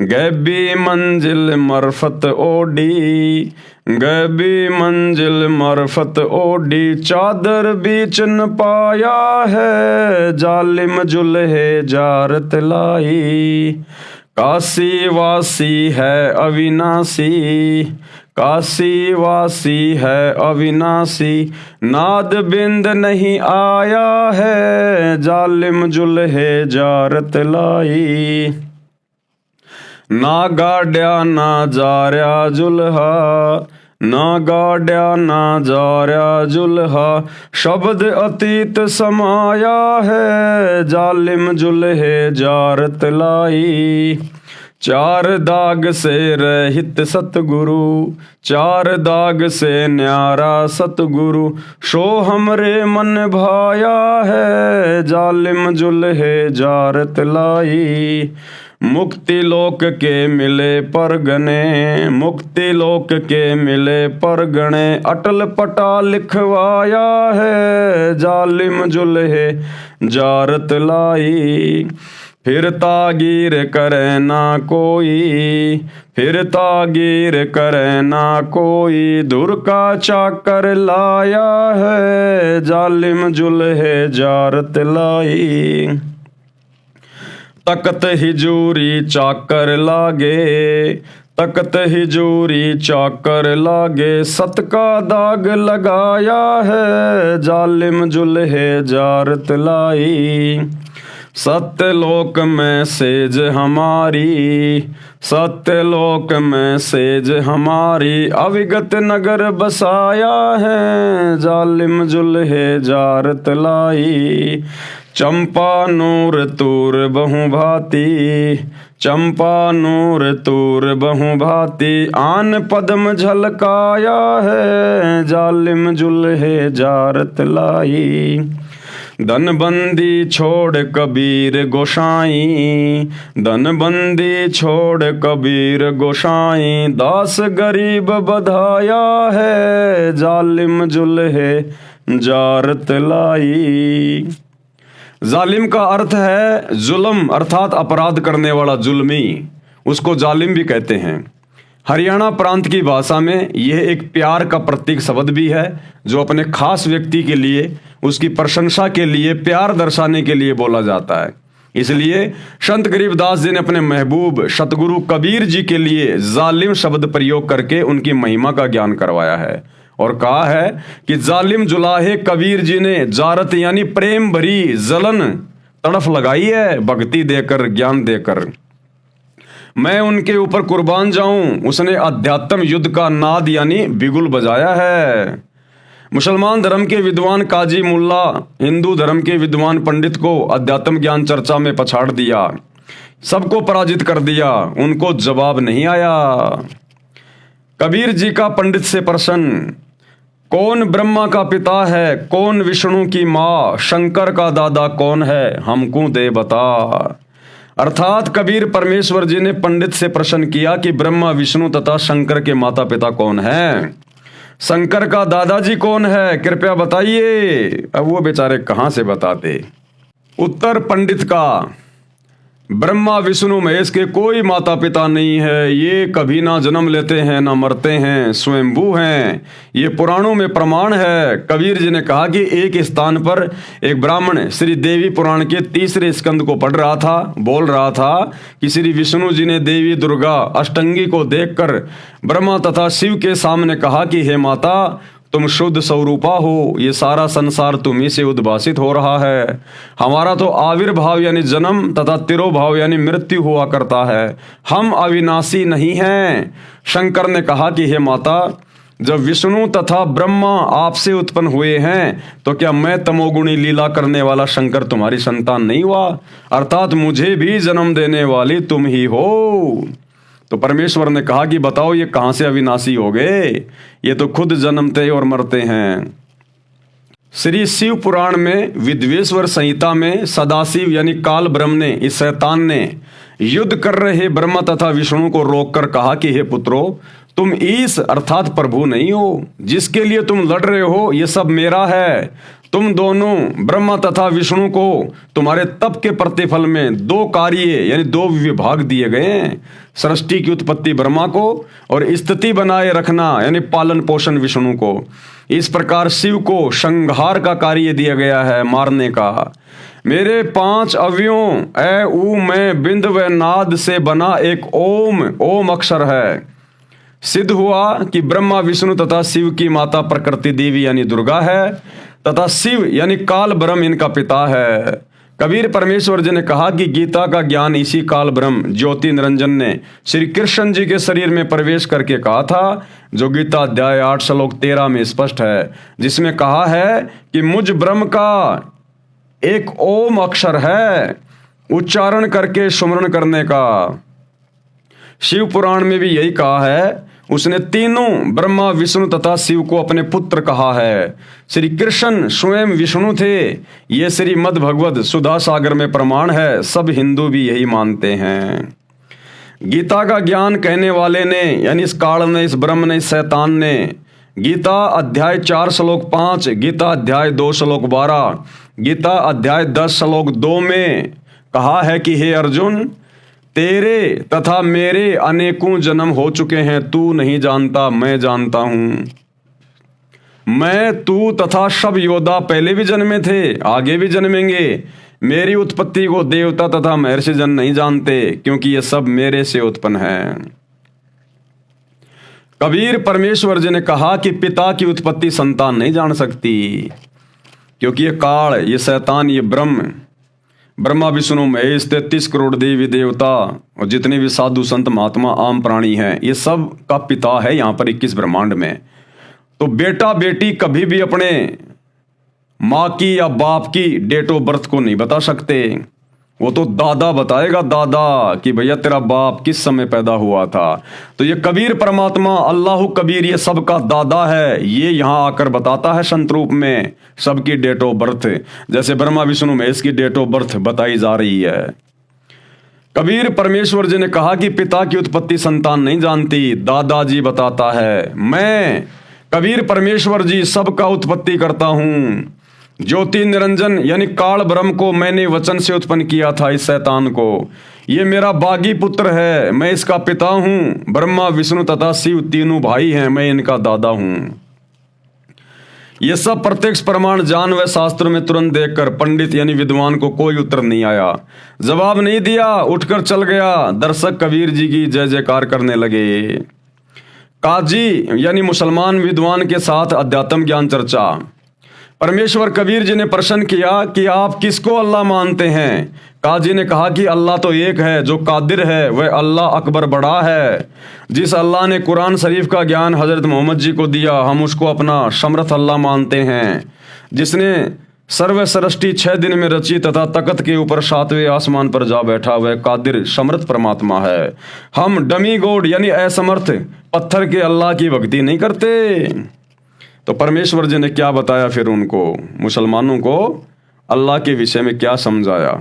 गैबी मंजिल मरफत ओडी, गैबी मंजिल मरफत ओडी, चादर बीच न पाया है, जालिम जुल्हे जारत लाई। काशी वासी है अविनाशी, काशी वासी है अविनाशी, नाद बिंद नहीं आया है, जालिम जुल्हे जारत लाई। ना गाड्या ना जार्या जुल्हा, ना गाड्या ना जार्या जुल्हा, शब्द अतीत समाया है, जालिम जुल्हे जारत लाई। चार दाग से रहित सतगुरु, चार दाग से न्यारा सतगुरु, शो हमरे मन भाया है, जालिम जुल्हे जारत लाई। मुक्ति लोक के मिले परगने, मुक्ति लोक के मिले परगने, अटल पटा लिखवाया है, जालिम जुल्हे जारत लाई। फिर तागीर करे ना कोई, फिर तागीर करे ना कोई, धुर का चाकर लाया है, जालिम जुल्हे जारत लाई। तकत हिजूरी चाकर लागे, तकत हिजूरी चाकर लागे, सत का दाग लगाया है, जालिम जुल्हे जारत लाई। सत्यलोक में सेज हमारी, सत्यलोक में सेज हमारी, अविगत नगर बसाया है, जालिम जुल्हे जारत लाई। चंपा नूर तूर बहु भांति, चंपा नूर तूर बहु भांति, आन पद्म झलकाया है, जालिम जुल्हे जारत लाई। धनबंदी छोड़ कबीर गोसाई, धनबंदी छोड़ कबीर गोसाई, दास गरीब बधाया है, जालिम जुल्हे जारत लाई। जालिम का अर्थ है जुल्म अर्थात अपराध करने वाला, जुल्मी, उसको जालिम भी कहते हैं। हरियाणा प्रांत की भाषा में यह एक प्यार का प्रतीक शब्द भी है, जो अपने खास व्यक्ति के लिए, उसकी प्रशंसा के लिए, प्यार दर्शाने के लिए बोला जाता है। इसलिए संत गरीबदास जी ने अपने महबूब सतगुरु कबीर जी के लिए जालिम शब्द प्रयोग करके उनकी महिमा का ज्ञान करवाया है और कहा है कि जालिम जुलाहे कबीर जी ने जारत यानी प्रेम भरी जलन तड़फ लगाई है, भक्ति देकर, ज्ञान देकर। मैं उनके ऊपर कुर्बान जाऊं, उसने अध्यात्म युद्ध का नाद यानी बिगुल बजाया है। मुसलमान धर्म के विद्वान काजी मुल्ला हिंदू धर्म के विद्वान पंडित को अध्यात्म ज्ञान चर्चा में पछाड़ दिया, सबको पराजित कर दिया, उनको जवाब नहीं आया। कबीर जी का पंडित से प्रश्न, कौन ब्रह्मा का पिता है, कौन विष्णु की माँ, शंकर का दादा कौन है, हमको दे बता। अर्थात कबीर परमेश्वर जी ने पंडित से प्रश्न किया कि ब्रह्मा, विष्णु तथा शंकर के माता पिता कौन है, शंकर का दादाजी कौन है, कृपया बताइए। अब वो बेचारे कहाँ से बताते। उत्तर पंडित का, ब्रह्मा विष्णु महेश के कोई माता पिता नहीं है, ये कभी ना जन्म लेते हैं ना मरते हैं, स्वयंभू हैं, ये पुराणों में प्रमाण है। कबीर जी ने कहा कि एक स्थान पर एक ब्राह्मण श्री देवी पुराण के 3 स्कंद को पढ़ रहा था, बोल रहा था कि श्री विष्णु जी ने देवी दुर्गा अष्टंगी को देखकर ब्रह्मा तथा शिव के सामने कहा कि हे माता, तुम शुद्ध स्वरूपा हो, ये सारा संसार तुम्ही से उद्भासित हो रहा है, हमारा तो आविर्भाव यानी जन्म तथा तिरोभाव यानी मृत्यु हुआ करता है, हम अविनाशी नहीं हैं। शंकर ने कहा कि हे माता, जब विष्णु तथा ब्रह्मा आपसे उत्पन्न हुए हैं तो क्या मैं तमोगुणी लीला करने वाला शंकर तुम्हारी संतान नहीं हुआ, अर्थात मुझे भी जन्म देने वाली तुम ही हो। तो परमेश्वर ने कहा कि बताओ ये कहां से अविनाशी हो गए, ये तो खुद जन्मते और मरते हैं। श्री शिव पुराण में विद्वेश्वर संहिता में सदाशिव यानी काल ब्रह्म ने, इस शैतान ने युद्ध कर रहे ब्रह्मा तथा विष्णु को रोककर कहा कि हे पुत्रो, तुम ईश अर्थात प्रभु नहीं हो, जिसके लिए तुम लड़ रहे हो ये सब मेरा है। तुम दोनों ब्रह्मा तथा विष्णु को तुम्हारे तप के प्रतिफल में 2 कार्य यानी 2 विभाग दिए गए हैं, सृष्टि की उत्पत्ति ब्रह्मा को और स्थिति बनाए रखना यानी पालन पोषण विष्णु को। इस प्रकार शिव को संहार का कार्य दिया गया है, मारने का। मेरे 5 अवयवों ए ऊ मैं बिंद व नाद से बना एक ओम अक्षर है। सिद्ध हुआ कि ब्रह्मा विष्णु तथा शिव की माता प्रकृति देवी यानी दुर्गा है तथा शिव यानी काल ब्रह्म इनका पिता है। कबीर परमेश्वर जी ने कहा कि गीता का ज्ञान इसी काल ब्रह्म ज्योति निरंजन ने श्री कृष्ण जी के शरीर में प्रवेश करके कहा था, जो गीता अध्याय 8 श्लोक 13 में स्पष्ट है, जिसमें कहा है कि मुझ ब्रह्म का एक ओम अक्षर है, उच्चारण करके सुमरण करने का। शिव पुराण में भी यही कहा है, उसने तीनों ब्रह्मा विष्णु तथा शिव को अपने पुत्र कहा है। श्री कृष्ण स्वयं विष्णु थे, ये श्रीमद् भगवद सुधा सागर में प्रमाण है, सब हिंदू भी यही मानते हैं। गीता का ज्ञान कहने वाले ने यानी इस काल ने, इस ब्रह्म ने, इस शैतान ने गीता अध्याय 4 श्लोक 5, गीता अध्याय 2 श्लोक 12, गीता अध्याय 10 श्लोक 2 में कहा है कि हे अर्जुन, तेरे तथा मेरे अनेकों जन्म हो चुके हैं, तू नहीं जानता, मैं जानता हूं। मैं, तू तथा सब योद्धा पहले भी जन्मे थे, आगे भी जन्मेंगे। मेरी उत्पत्ति को देवता तथा महर्षि जन नहीं जानते, क्योंकि ये सब मेरे से उत्पन्न है। कबीर परमेश्वर जी ने कहा कि पिता की उत्पत्ति संतान नहीं जान सकती, क्योंकि ये काल, ये शैतान, ये ब्रह्मा विष्णु महेश 33 करोड़ देवी देवता और जितने भी साधु संत महात्मा आम प्राणी हैं, ये सब का पिता है यहाँ पर 21 ब्रह्मांड में। तो बेटा बेटी कभी भी अपने माँ की या बाप की डेट ऑफ बर्थ को नहीं बता सकते। वो तो दादा बताएगा, दादा, कि भैया तेरा बाप किस समय पैदा हुआ था। तो ये कबीर परमात्मा अल्लाह कबीर ये सबका दादा है, ये यहाँ आकर बताता है संत रूप में सबकी डेट ऑफ बर्थ, जैसे ब्रह्मा विष्णु महेश की डेट ऑफ बर्थ बताई जा रही है। कबीर परमेश्वर जी ने कहा कि पिता की उत्पत्ति संतान नहीं जानती, दादाजी बताता है। मैं कबीर परमेश्वर जी सबका उत्पत्ति करता हूँ। ज्योति निरंजन यानी काल ब्रह्म को मैंने वचन से उत्पन्न किया था, इस शैतान को। ये मेरा बागी पुत्र है, मैं इसका पिता हूँ। ब्रह्मा विष्णु तथा शिव तीनों भाई हैं, मैं इनका दादा हूँ। ये सब प्रत्यक्ष प्रमाण जान व शास्त्रों में तुरंत देखकर पंडित यानी विद्वान को कोई उत्तर नहीं आया, जवाब नहीं दिया, उठकर चल गया। दर्शक कबीर जी की जय जयकार करने लगे। काजी यानी मुसलमान विद्वान के साथ अध्यात्म ज्ञान चर्चा। परमेश्वर कबीर जी ने प्रश्न किया कि आप किसको अल्लाह मानते हैं। काजी ने कहा कि अल्लाह तो एक है, जो कादिर है वह अल्लाह अकबर बड़ा है। जिस अल्लाह ने कुरान शरीफ का ज्ञान हजरत मोहम्मद जी को दिया, हम उसको अपना समर्थ अल्लाह मानते हैं। जिसने सर्व सृष्टि 6 दिन में रची तथा तख्त के ऊपर 7वें आसमान पर जा बैठा, वह कादिर समर्थ परमात्मा है। हम डमी गॉड यानी असमर्थ पत्थर के अल्लाह की भक्ति नहीं करते। तो परमेश्वर जी ने क्या बताया फिर उनको, मुसलमानों को अल्लाह के विषय में क्या समझाया।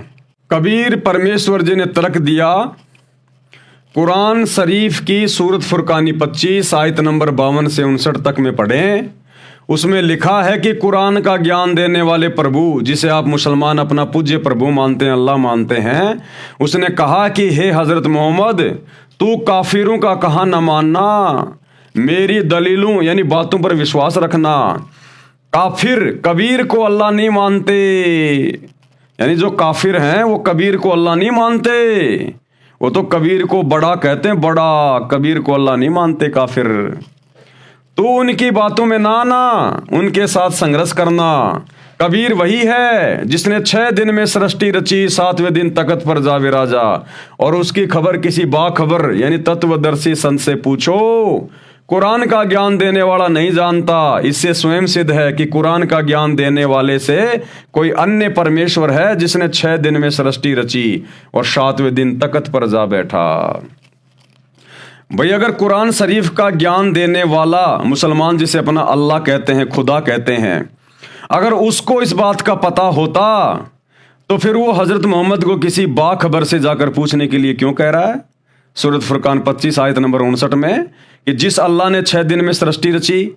कबीर परमेश्वर जी ने तर्क दिया, कुरान शरीफ की सूरत फुरकानी 25 आयत नंबर 52 से 59 तक में पढ़ें। उसमें लिखा है कि कुरान का ज्ञान देने वाले प्रभु, जिसे आप मुसलमान अपना पूज्य प्रभु मानते हैं, अल्लाह मानते हैं, उसने कहा कि हे हजरत मोहम्मद, तू काफिरों का कहा न मानना, मेरी दलीलों यानी बातों पर विश्वास रखना। काफिर कबीर को अल्लाह नहीं मानते, यानी जो काफिर हैं वो कबीर को अल्लाह नहीं मानते। वो तो कबीर को बड़ा कहते हैं, बड़ा, कबीर को अल्लाह नहीं मानते काफिर। तो उनकी बातों में ना आना, उनके साथ संघर्ष करना। कबीर वही है जिसने 6 दिन में सृष्टि रची, 7वें दिन तख्त पर जा विराजा। और उसकी खबर किसी बाखबर यानी तत्वदर्शी संत से पूछो। कुरान का ज्ञान देने वाला नहीं जानता। इससे स्वयं सिद्ध है कि कुरान का ज्ञान देने वाले से कोई अन्य परमेश्वर है, जिसने 6 दिन में सृष्टि रची और 7वें दिन तख्त पर जा बैठा। भाई अगर कुरान शरीफ का ज्ञान देने वाला मुसलमान जिसे अपना अल्लाह कहते हैं, खुदा कहते हैं, अगर उसको इस बात का पता होता तो फिर वो हजरत मोहम्मद को किसी बाखबर से जाकर पूछने के लिए क्यों कह रहा है। सूरत फुरकान 25 आयत नंबर 59 में कि जिस अल्लाह ने 6 दिन में सृष्टि रची,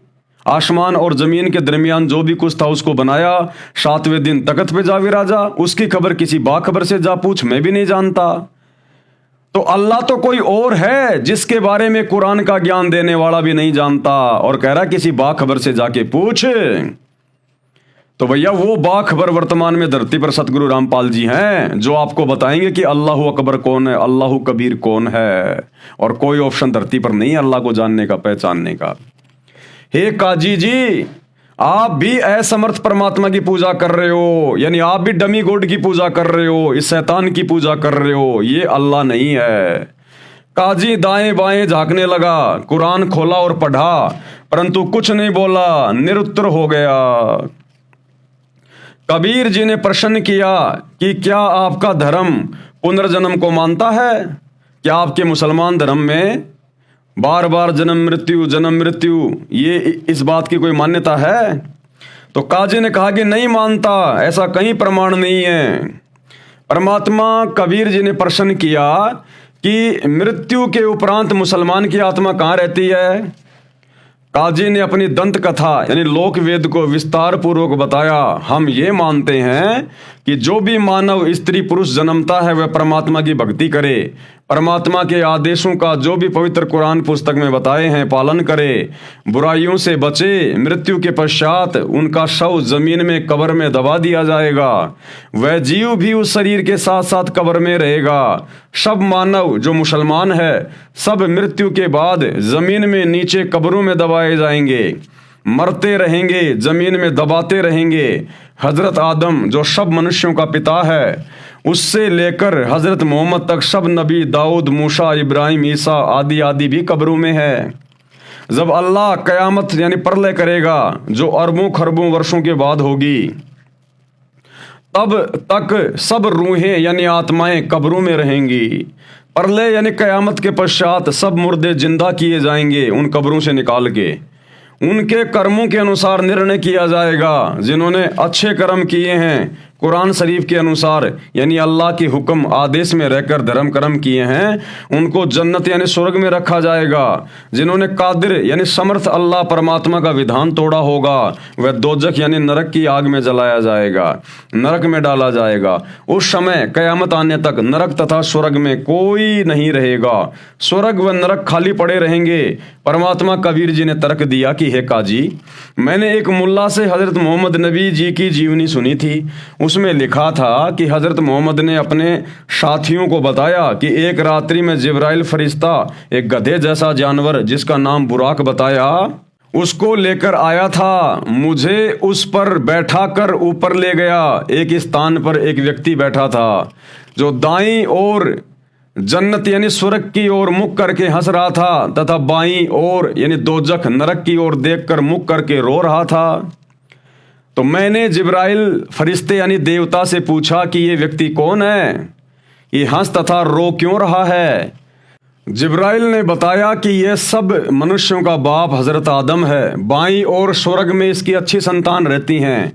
आसमान और जमीन के दरमियान जो भी कुछ था उसको बनाया, 7वें दिन तख्त पे जा विराजा, उसकी खबर किसी बाखबर से जा पूछ, मैं भी नहीं जानता। तो अल्लाह तो कोई और है जिसके बारे में कुरान का ज्ञान देने वाला भी नहीं जानता, और कह रहा किसी बाखबर से जाके पूछ। तो भैया वो बाखबर वर्तमान में धरती पर सतगुरु रामपाल जी हैं, जो आपको बताएंगे कि अल्लाह अकबर कौन है, अल्लाह कबीर कौन है। और कोई ऑप्शन धरती पर नहीं है अल्लाह को जानने का, पहचानने का। हे काजी जी, आप भी असमर्थ परमात्मा की पूजा कर रहे हो, यानी आप भी डमी गॉड की पूजा कर रहे हो, इस शैतान की पूजा कर रहे हो, ये अल्लाह नहीं है। काजी दाएं बाएं झांकने लगा, कुरान खोला और पढ़ा, परंतु कुछ नहीं बोला, निरुत्तर हो गया। कबीर जी ने प्रश्न किया कि क्या आपका धर्म पुनर्जन्म को मानता है? क्या आपके मुसलमान धर्म में बार बार जन्म मृत्यु ये इस बात की कोई मान्यता है? तो काजी ने कहा कि नहीं मानता, ऐसा कहीं प्रमाण नहीं है। परमात्मा कबीर जी ने प्रश्न किया कि मृत्यु के उपरांत मुसलमान की आत्मा कहाँ रहती है? काजी ने अपनी दंत कथा यानी लोक वेद को विस्तार पूर्वक बताया। हम ये मानते हैं कि जो भी मानव स्त्री पुरुष जन्मता है वह परमात्मा की भक्ति करे, परमात्मा के आदेशों का जो भी पवित्र कुरान पुस्तक में बताए हैं पालन करे, बुराइयों से बचे। मृत्यु के पश्चात उनका शव जमीन में कब्र में दबा दिया जाएगा, वह जीव भी उस शरीर के साथ साथ कब्र में रहेगा। सब मानव जो मुसलमान है सब मृत्यु के बाद जमीन में नीचे कब्रों में दबाए जाएंगे, मरते रहेंगे, जमीन में दबाते रहेंगे। हजरत आदम जो सब मनुष्यों का पिता है उससे लेकर हजरत मोहम्मद तक सब नबी, दाऊद, मूसा, इब्राहिम, ईसा आदि आदि भी कब्रों में है। जब अल्लाह कयामत यानी प्रलय करेगा जो अरबों खरबों वर्षों के बाद होगी, तब तक सब रूहें यानी आत्माएं कब्रों में रहेंगी। प्रलय यानी कयामत के पश्चात सब मुर्दे जिंदा किए जाएंगे उन कब्रों से निकाल के। उनके कर्मों के अनुसार निर्णय किया जाएगा। जिन्होंने अच्छे कर्म किए हैं कुरान शरीफ के अनुसार यानी अल्लाह के हुक्म आदेश में रहकर धर्म कर्म किए हैं उनको जन्नत यानी स्वर्ग में रखा जाएगा। जिन्होंने कादिर यानी समर्थ अल्लाह परमात्मा का विधान तोड़ा होगा वह दोजख यानी नरक की आग में जलाया जाएगा, नरक में डाला जाएगा। उस समय कयामत आने तक नरक तथा स्वर्ग में कोई नहीं रहेगा, स्वर्ग व नरक खाली पड़े रहेंगे। परमात्मा कबीर जी ने तर्क दिया कि हे काजी, मैंने एक मुल्ला से हजरत मोहम्मद नबी जी की जीवनी सुनी थी। उसमें लिखा था कि हजरत मोहम्मद ने अपने साथियों को बताया कि एक रात्रि में जिब्राइल फरिश्ता एक गधे जैसा जानवर जिसका नाम बुराक बताया उसको लेकर आया था। मुझे उस पर बैठा कर ऊपर ले गया। एक स्थान पर एक व्यक्ति बैठा था जो दाईं ओर जन्नत यानी स्वर्ग की ओर मुख करके हंस रहा था तथा बाईं ओर यानी दोजख नरक की ओर देखकर मुख करके रो रहा था। तो मैंने जिब्राइल फरिश्ते यानी देवता से पूछा कि ये व्यक्ति कौन है, ये हंस तथा रो क्यों रहा है। जिब्राइल ने बताया कि यह सब मनुष्यों का बाप हजरत आदम है। बाईं ओर स्वर्ग में इसकी अच्छी संतान रहती हैं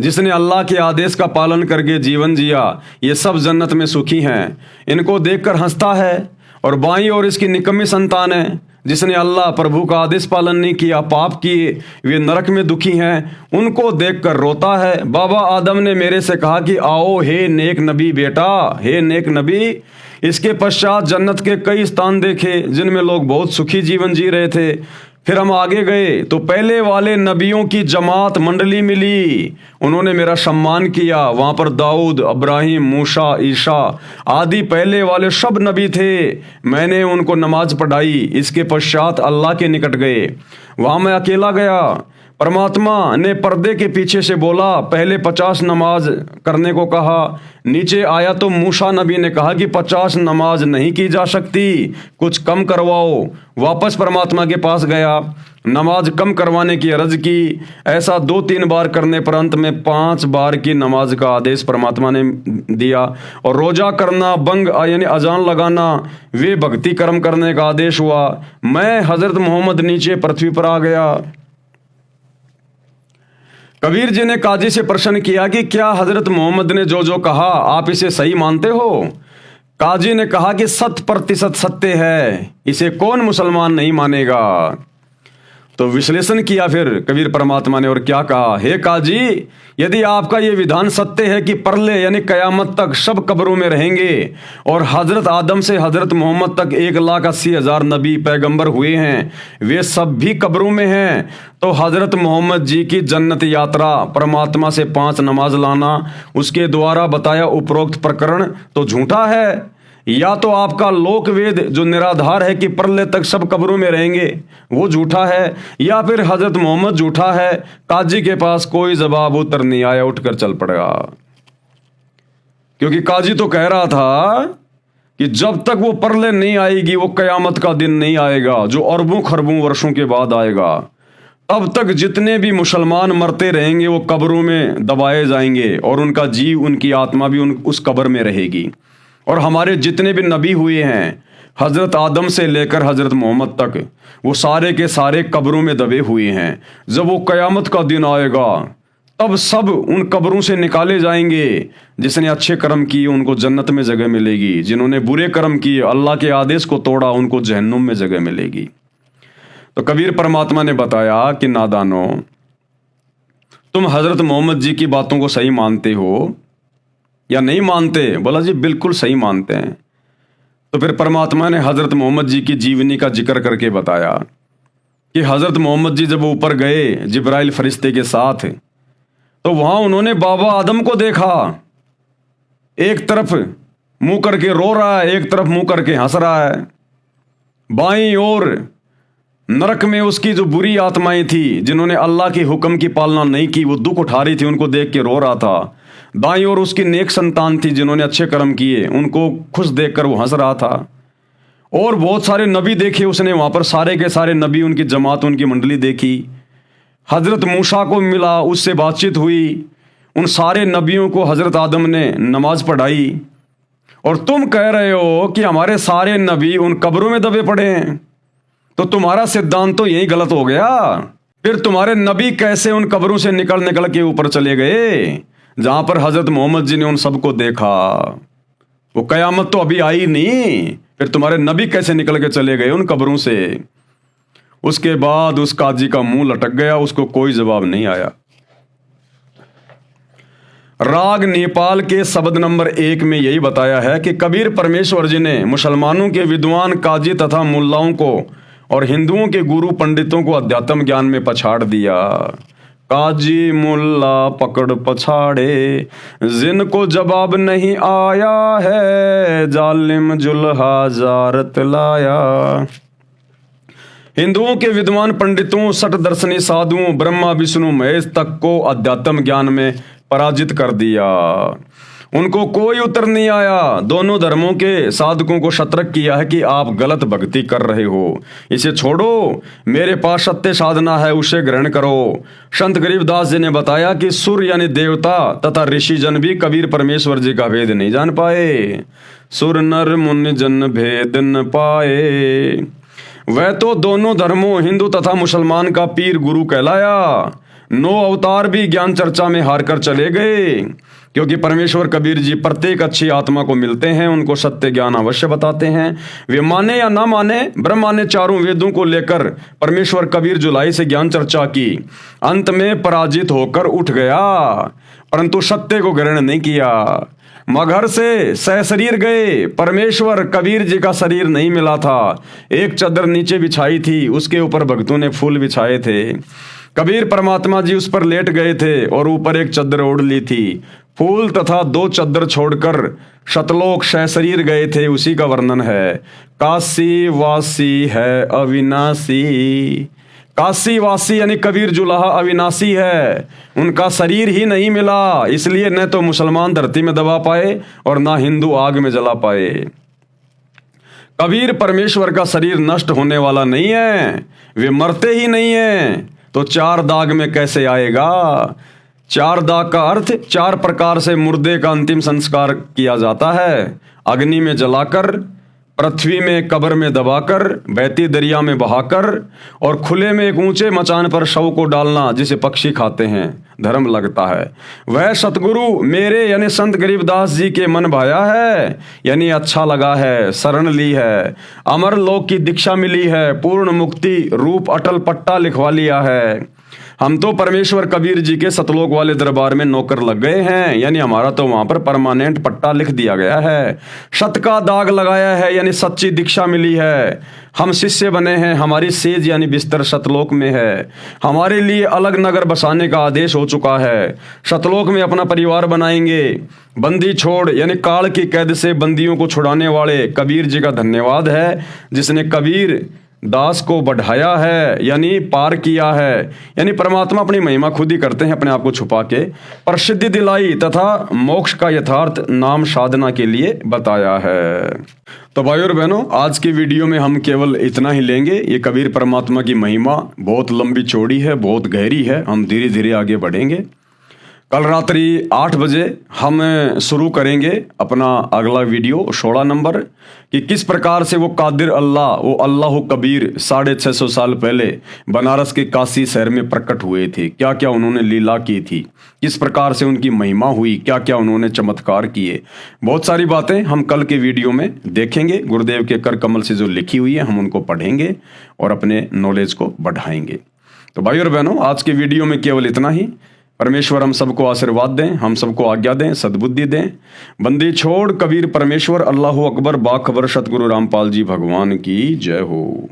जिसने अल्लाह के आदेश का पालन करके जीवन जिया, ये सब जन्नत में सुखी हैं। इनको देखकर हंसता है। और बाईं ओर इसकी निकम्मी संतान है जिसने अल्लाह प्रभु का आदेश पालन नहीं किया, पाप किए, वे नरक में दुखी हैं, उनको देखकर रोता है। बाबा आदम ने मेरे से कहा कि आओ हे नेक नबी बेटा, हे नेक नबी। इसके पश्चात जन्नत के कई स्थान देखे जिनमें लोग बहुत सुखी जीवन जी रहे थे। फिर हम आगे गए तो पहले वाले नबियों की जमात मंडली मिली, उन्होंने मेरा सम्मान किया। वहाँ पर दाऊद, इब्राहिम, मूसा, ईसा आदि पहले वाले सब नबी थे। मैंने उनको नमाज पढ़ाई। इसके पश्चात अल्लाह के निकट गए, वहाँ मैं अकेला गया। परमात्मा ने पर्दे के पीछे से बोला, पहले 50 नमाज करने को कहा। नीचे आया तो मूसा नबी ने कहा कि 50 नमाज नहीं की जा सकती, कुछ कम करवाओ। वापस परमात्मा के पास गया, नमाज कम करवाने की अर्ज की। ऐसा 2-3 बार करने पर अंत में 5 बार की नमाज का आदेश परमात्मा ने दिया। और रोजा करना, बंग यानी अजान लगाना, वे भक्ति कर्म करने का आदेश हुआ। मैं हजरत मोहम्मद नीचे पृथ्वी पर आ गया। कबीर जी ने काजी से प्रश्न किया कि क्या हजरत मोहम्मद ने जो जो कहा आप इसे सही मानते हो। काजी ने कहा कि 100% सत्य है, इसे कौन मुसलमान नहीं मानेगा। तो विश्लेषण किया फिर कबीर परमात्मा ने और क्या कहा, हे काजी, यदि आपका ये विधान सत्य है कि प्रलय यानी कयामत तक सब कब्रों में रहेंगे और हजरत आदम से हजरत मोहम्मद तक 1,80,000 नबी पैगंबर हुए हैं, वे सब भी कब्रों में हैं, तो हजरत मोहम्मद जी की जन्नत यात्रा, परमात्मा से 5 नमाज लाना, उसके द्वारा बताया उपरोक्त प्रकरण तो झूठा है। या तो आपका लोक वेद जो निराधार है कि प्रलय तक सब कब्रों में रहेंगे वो झूठा है, या फिर हजरत मोहम्मद झूठा है। काजी के पास कोई जवाब उत्तर नहीं आया, उठकर चल पड़ेगा। क्योंकि काजी तो कह रहा था कि जब तक वो प्रलय नहीं आएगी, वो कयामत का दिन नहीं आएगा जो अरबों खरबों वर्षों के बाद आएगा, तब तक जितने भी मुसलमान मरते रहेंगे वो कब्रों में दबाए जाएंगे और उनका जीव, उनकी आत्मा भी उस कब्र में रहेगी। और हमारे जितने भी नबी हुए हैं हजरत आदम से लेकर हजरत मोहम्मद तक, वो सारे के सारे कब्रों में दबे हुए हैं। जब वो कयामत का दिन आएगा तब सब उन कब्रों से निकाले जाएंगे। जिसने अच्छे कर्म किए उनको जन्नत में जगह मिलेगी, जिन्होंने बुरे कर्म किए, अल्लाह के आदेश को तोड़ा, उनको जहन्नुम में जगह मिलेगी। तो कबीर परमात्मा ने बताया कि नादानो, तुम हजरत मोहम्मद जी की बातों को सही मानते हो, या नहीं मानते? बोला जी बिल्कुल सही मानते हैं। तो फिर परमात्मा ने हज़रत मोहम्मद जी की जीवनी का जिक्र करके बताया कि हज़रत मोहम्मद जी जब ऊपर गए जिब्राइल फरिश्ते के साथ, तो वहाँ उन्होंने बाबा आदम को देखा, एक तरफ मुंह करके रो रहा है, एक तरफ मुंह करके हंस रहा है। बाईं ओर नरक में उसकी जो बुरी आत्माएं थी जिन्होंने अल्लाह के हुक्म की पालना नहीं की, वो दुख उठा रही थी, उनको देख के रो रहा था। दाईं ओर उसकी नेक संतान थी जिन्होंने अच्छे कर्म किए, उनको खुश देखकर वो हंस रहा था। और बहुत सारे नबी देखे उसने वहाँ पर, सारे के सारे नबी, उनकी जमात, उनकी मंडली देखी। हज़रत मूसा को मिला, उससे बातचीत हुई। उन सारे नबियों को हज़रत आदम ने नमाज पढ़ाई। और तुम कह रहे हो कि हमारे सारे नबी उन कब्रों में दबे पड़े हैं, तो तुम्हारा सिद्धांत तो यही गलत हो गया। फिर तुम्हारे नबी कैसे उन कब्रों से निकल निकल के ऊपर चले गए जहां पर हज़रत मोहम्मद जी ने उन सबको देखा? वो कयामत तो अभी आई नहीं, फिर तुम्हारे नबी कैसे निकल के चले गए उन कब्रों से? उसके बाद उस काजी का मुंह लटक गया, उसको कोई जवाब नहीं आया। राग नेपाल के शब्द नंबर 1 में यही बताया है कि कबीर परमेश्वर जी ने मुसलमानों के विद्वान काजी तथा मुल्लाओं को और हिंदुओं के गुरु पंडितों को अध्यात्म ज्ञान में पछाड़ दिया। काजी मुल्ला पकड़ पछाड़े, जिनको जवाब नहीं आया है, जालिम जुल्हा जारत लाया। हिंदुओं के विद्वान पंडितों, सठ दर्शनी साधुओं, ब्रह्मा विष्णु महेश तक को अध्यात्म ज्ञान में पराजित कर दिया। उनको कोई उत्तर नहीं आया। दोनों धर्मों के साधकों को सतर्क किया है कि आप गलत भक्ति कर रहे हो, इसे छोड़ो, मेरे पास सत्य साधना है, उसे ग्रहण करो। संत गरीबदास जी ने बताया कि सुर यानी देवता तथा ऋषि जन भी कबीर परमेश्वर जी का भेद नहीं जान पाए। सुर नर मुनि जन भेद न पाए। वह तो दोनों धर्मों हिंदू तथा मुसलमान का पीर गुरु कहलाया। 9 अवतार भी ज्ञान चर्चा में हार कर चले गए, क्योंकि परमेश्वर कबीर जी प्रत्येक अच्छी आत्मा को मिलते हैं, उनको सत्य ज्ञान अवश्य बताते हैं। वे माने या ना माने, ब्रह्मा ने चारों वेदों को लेकर परमेश्वर कबीर जुलाई से ज्ञान चर्चा की, अंत में पराजित होकर उठ गया, परंतु सत्य को ग्रहण नहीं किया। मगर से सहशरीर गए, परमेश्वर कबीर जी का शरीर नहीं मिला था। एक चद्दर नीचे बिछाई थी, उसके ऊपर भक्तों ने फूल बिछाए थे। कबीर परमात्मा जी उस पर लेट गए थे और ऊपर एक चद्दर ओढ़ ली थी। फूल तथा 2 चद्दर छोड़कर शतलोक सहशरीर गए थे, उसी का वर्णन है। काशी वासी है अविनाशी। काशी वासी यानी कबीर जुलाहा अविनाशी है, उनका शरीर ही नहीं मिला, इसलिए न तो मुसलमान धरती में दबा पाए और ना हिंदू आग में जला पाए। कबीर परमेश्वर का शरीर नष्ट होने वाला नहीं है, वे मरते ही नहीं हैं, तो 4 दाग में कैसे आएगा? 4 दाग का अर्थ 4 प्रकार से मुर्दे का अंतिम संस्कार किया जाता है। अग्नि में जलाकर, पृथ्वी में कब्र में दबाकर, बहती दरिया में बहाकर और खुले में एक ऊंचे मचान पर शव को डालना जिसे पक्षी खाते हैं, धर्म लगता है। वह सतगुरु मेरे यानी संत गरीबदास जी के मन भाया है, यानी अच्छा लगा है, शरण ली है, अमर लोक की दीक्षा मिली है, पूर्ण मुक्ति रूप अटल पट्टा लिखवा लिया है। हम तो परमेश्वर कबीर जी के सतलोक वाले दरबार में नौकर लग गए हैं, यानी हमारा तो वहां पर परमानेंट पट्टा लिख दिया गया है। सत का दाग लगाया है, यानी सच्ची दीक्षा मिली है। हम शिष्य बने हैं, हमारी सेज यानी बिस्तर सतलोक में है। हमारे लिए अलग नगर बसाने का आदेश हो चुका है। सतलोक में अपना परिवार बनाएंगे। बंदी छोड़ यानी काल की कैद से बंदियों को छुड़ाने वाले कबीर जी का धन्यवाद है, जिसने कबीर दास को बढ़ाया है, यानी पार किया है। यानी परमात्मा अपनी महिमा खुद ही करते हैं, अपने आप को छुपा के प्रसिद्धि दिलाई तथा मोक्ष का यथार्थ नाम साधना के लिए बताया है। तो भाई और बहनों, आज की वीडियो में हम केवल इतना ही लेंगे। ये कबीर परमात्मा की महिमा बहुत लंबी चौड़ी है, बहुत गहरी है, हम धीरे धीरे आगे बढ़ेंगे। कल रात्रि 8 बजे हम शुरू करेंगे अपना अगला वीडियो 16 नंबर, कि किस प्रकार से वो कादिर अल्लाह, वो अल्लाह कबीर 650 साल पहले बनारस के काशी शहर में प्रकट हुए थे। क्या क्या उन्होंने लीला की थी, किस प्रकार से उनकी महिमा हुई, क्या क्या उन्होंने चमत्कार किए, बहुत सारी बातें हम कल के वीडियो में देखेंगे। गुरुदेव के कर कमल से जो लिखी हुई है हम उनको पढ़ेंगे और अपने नॉलेज को बढ़ाएंगे। तो भाई और बहनों, आज के वीडियो में केवल इतना ही। परमेश्वर हम सबको आशीर्वाद दें, हम सबको आज्ञा दें, सद्बुद्धि दें। बंदी छोड़ कबीर परमेश्वर, अल्लाह अकबर, बाखबर सतगुरु रामपाल जी भगवान की जय हो।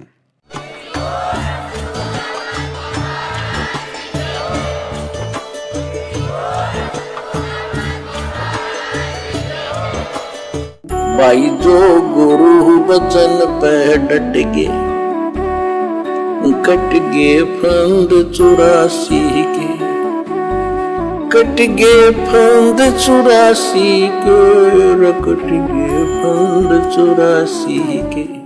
भाई जो गुरु बचन पे डट गे, कट गे फंद 84 के, कट गे फंद 84 के, कट गे फंद 84 के।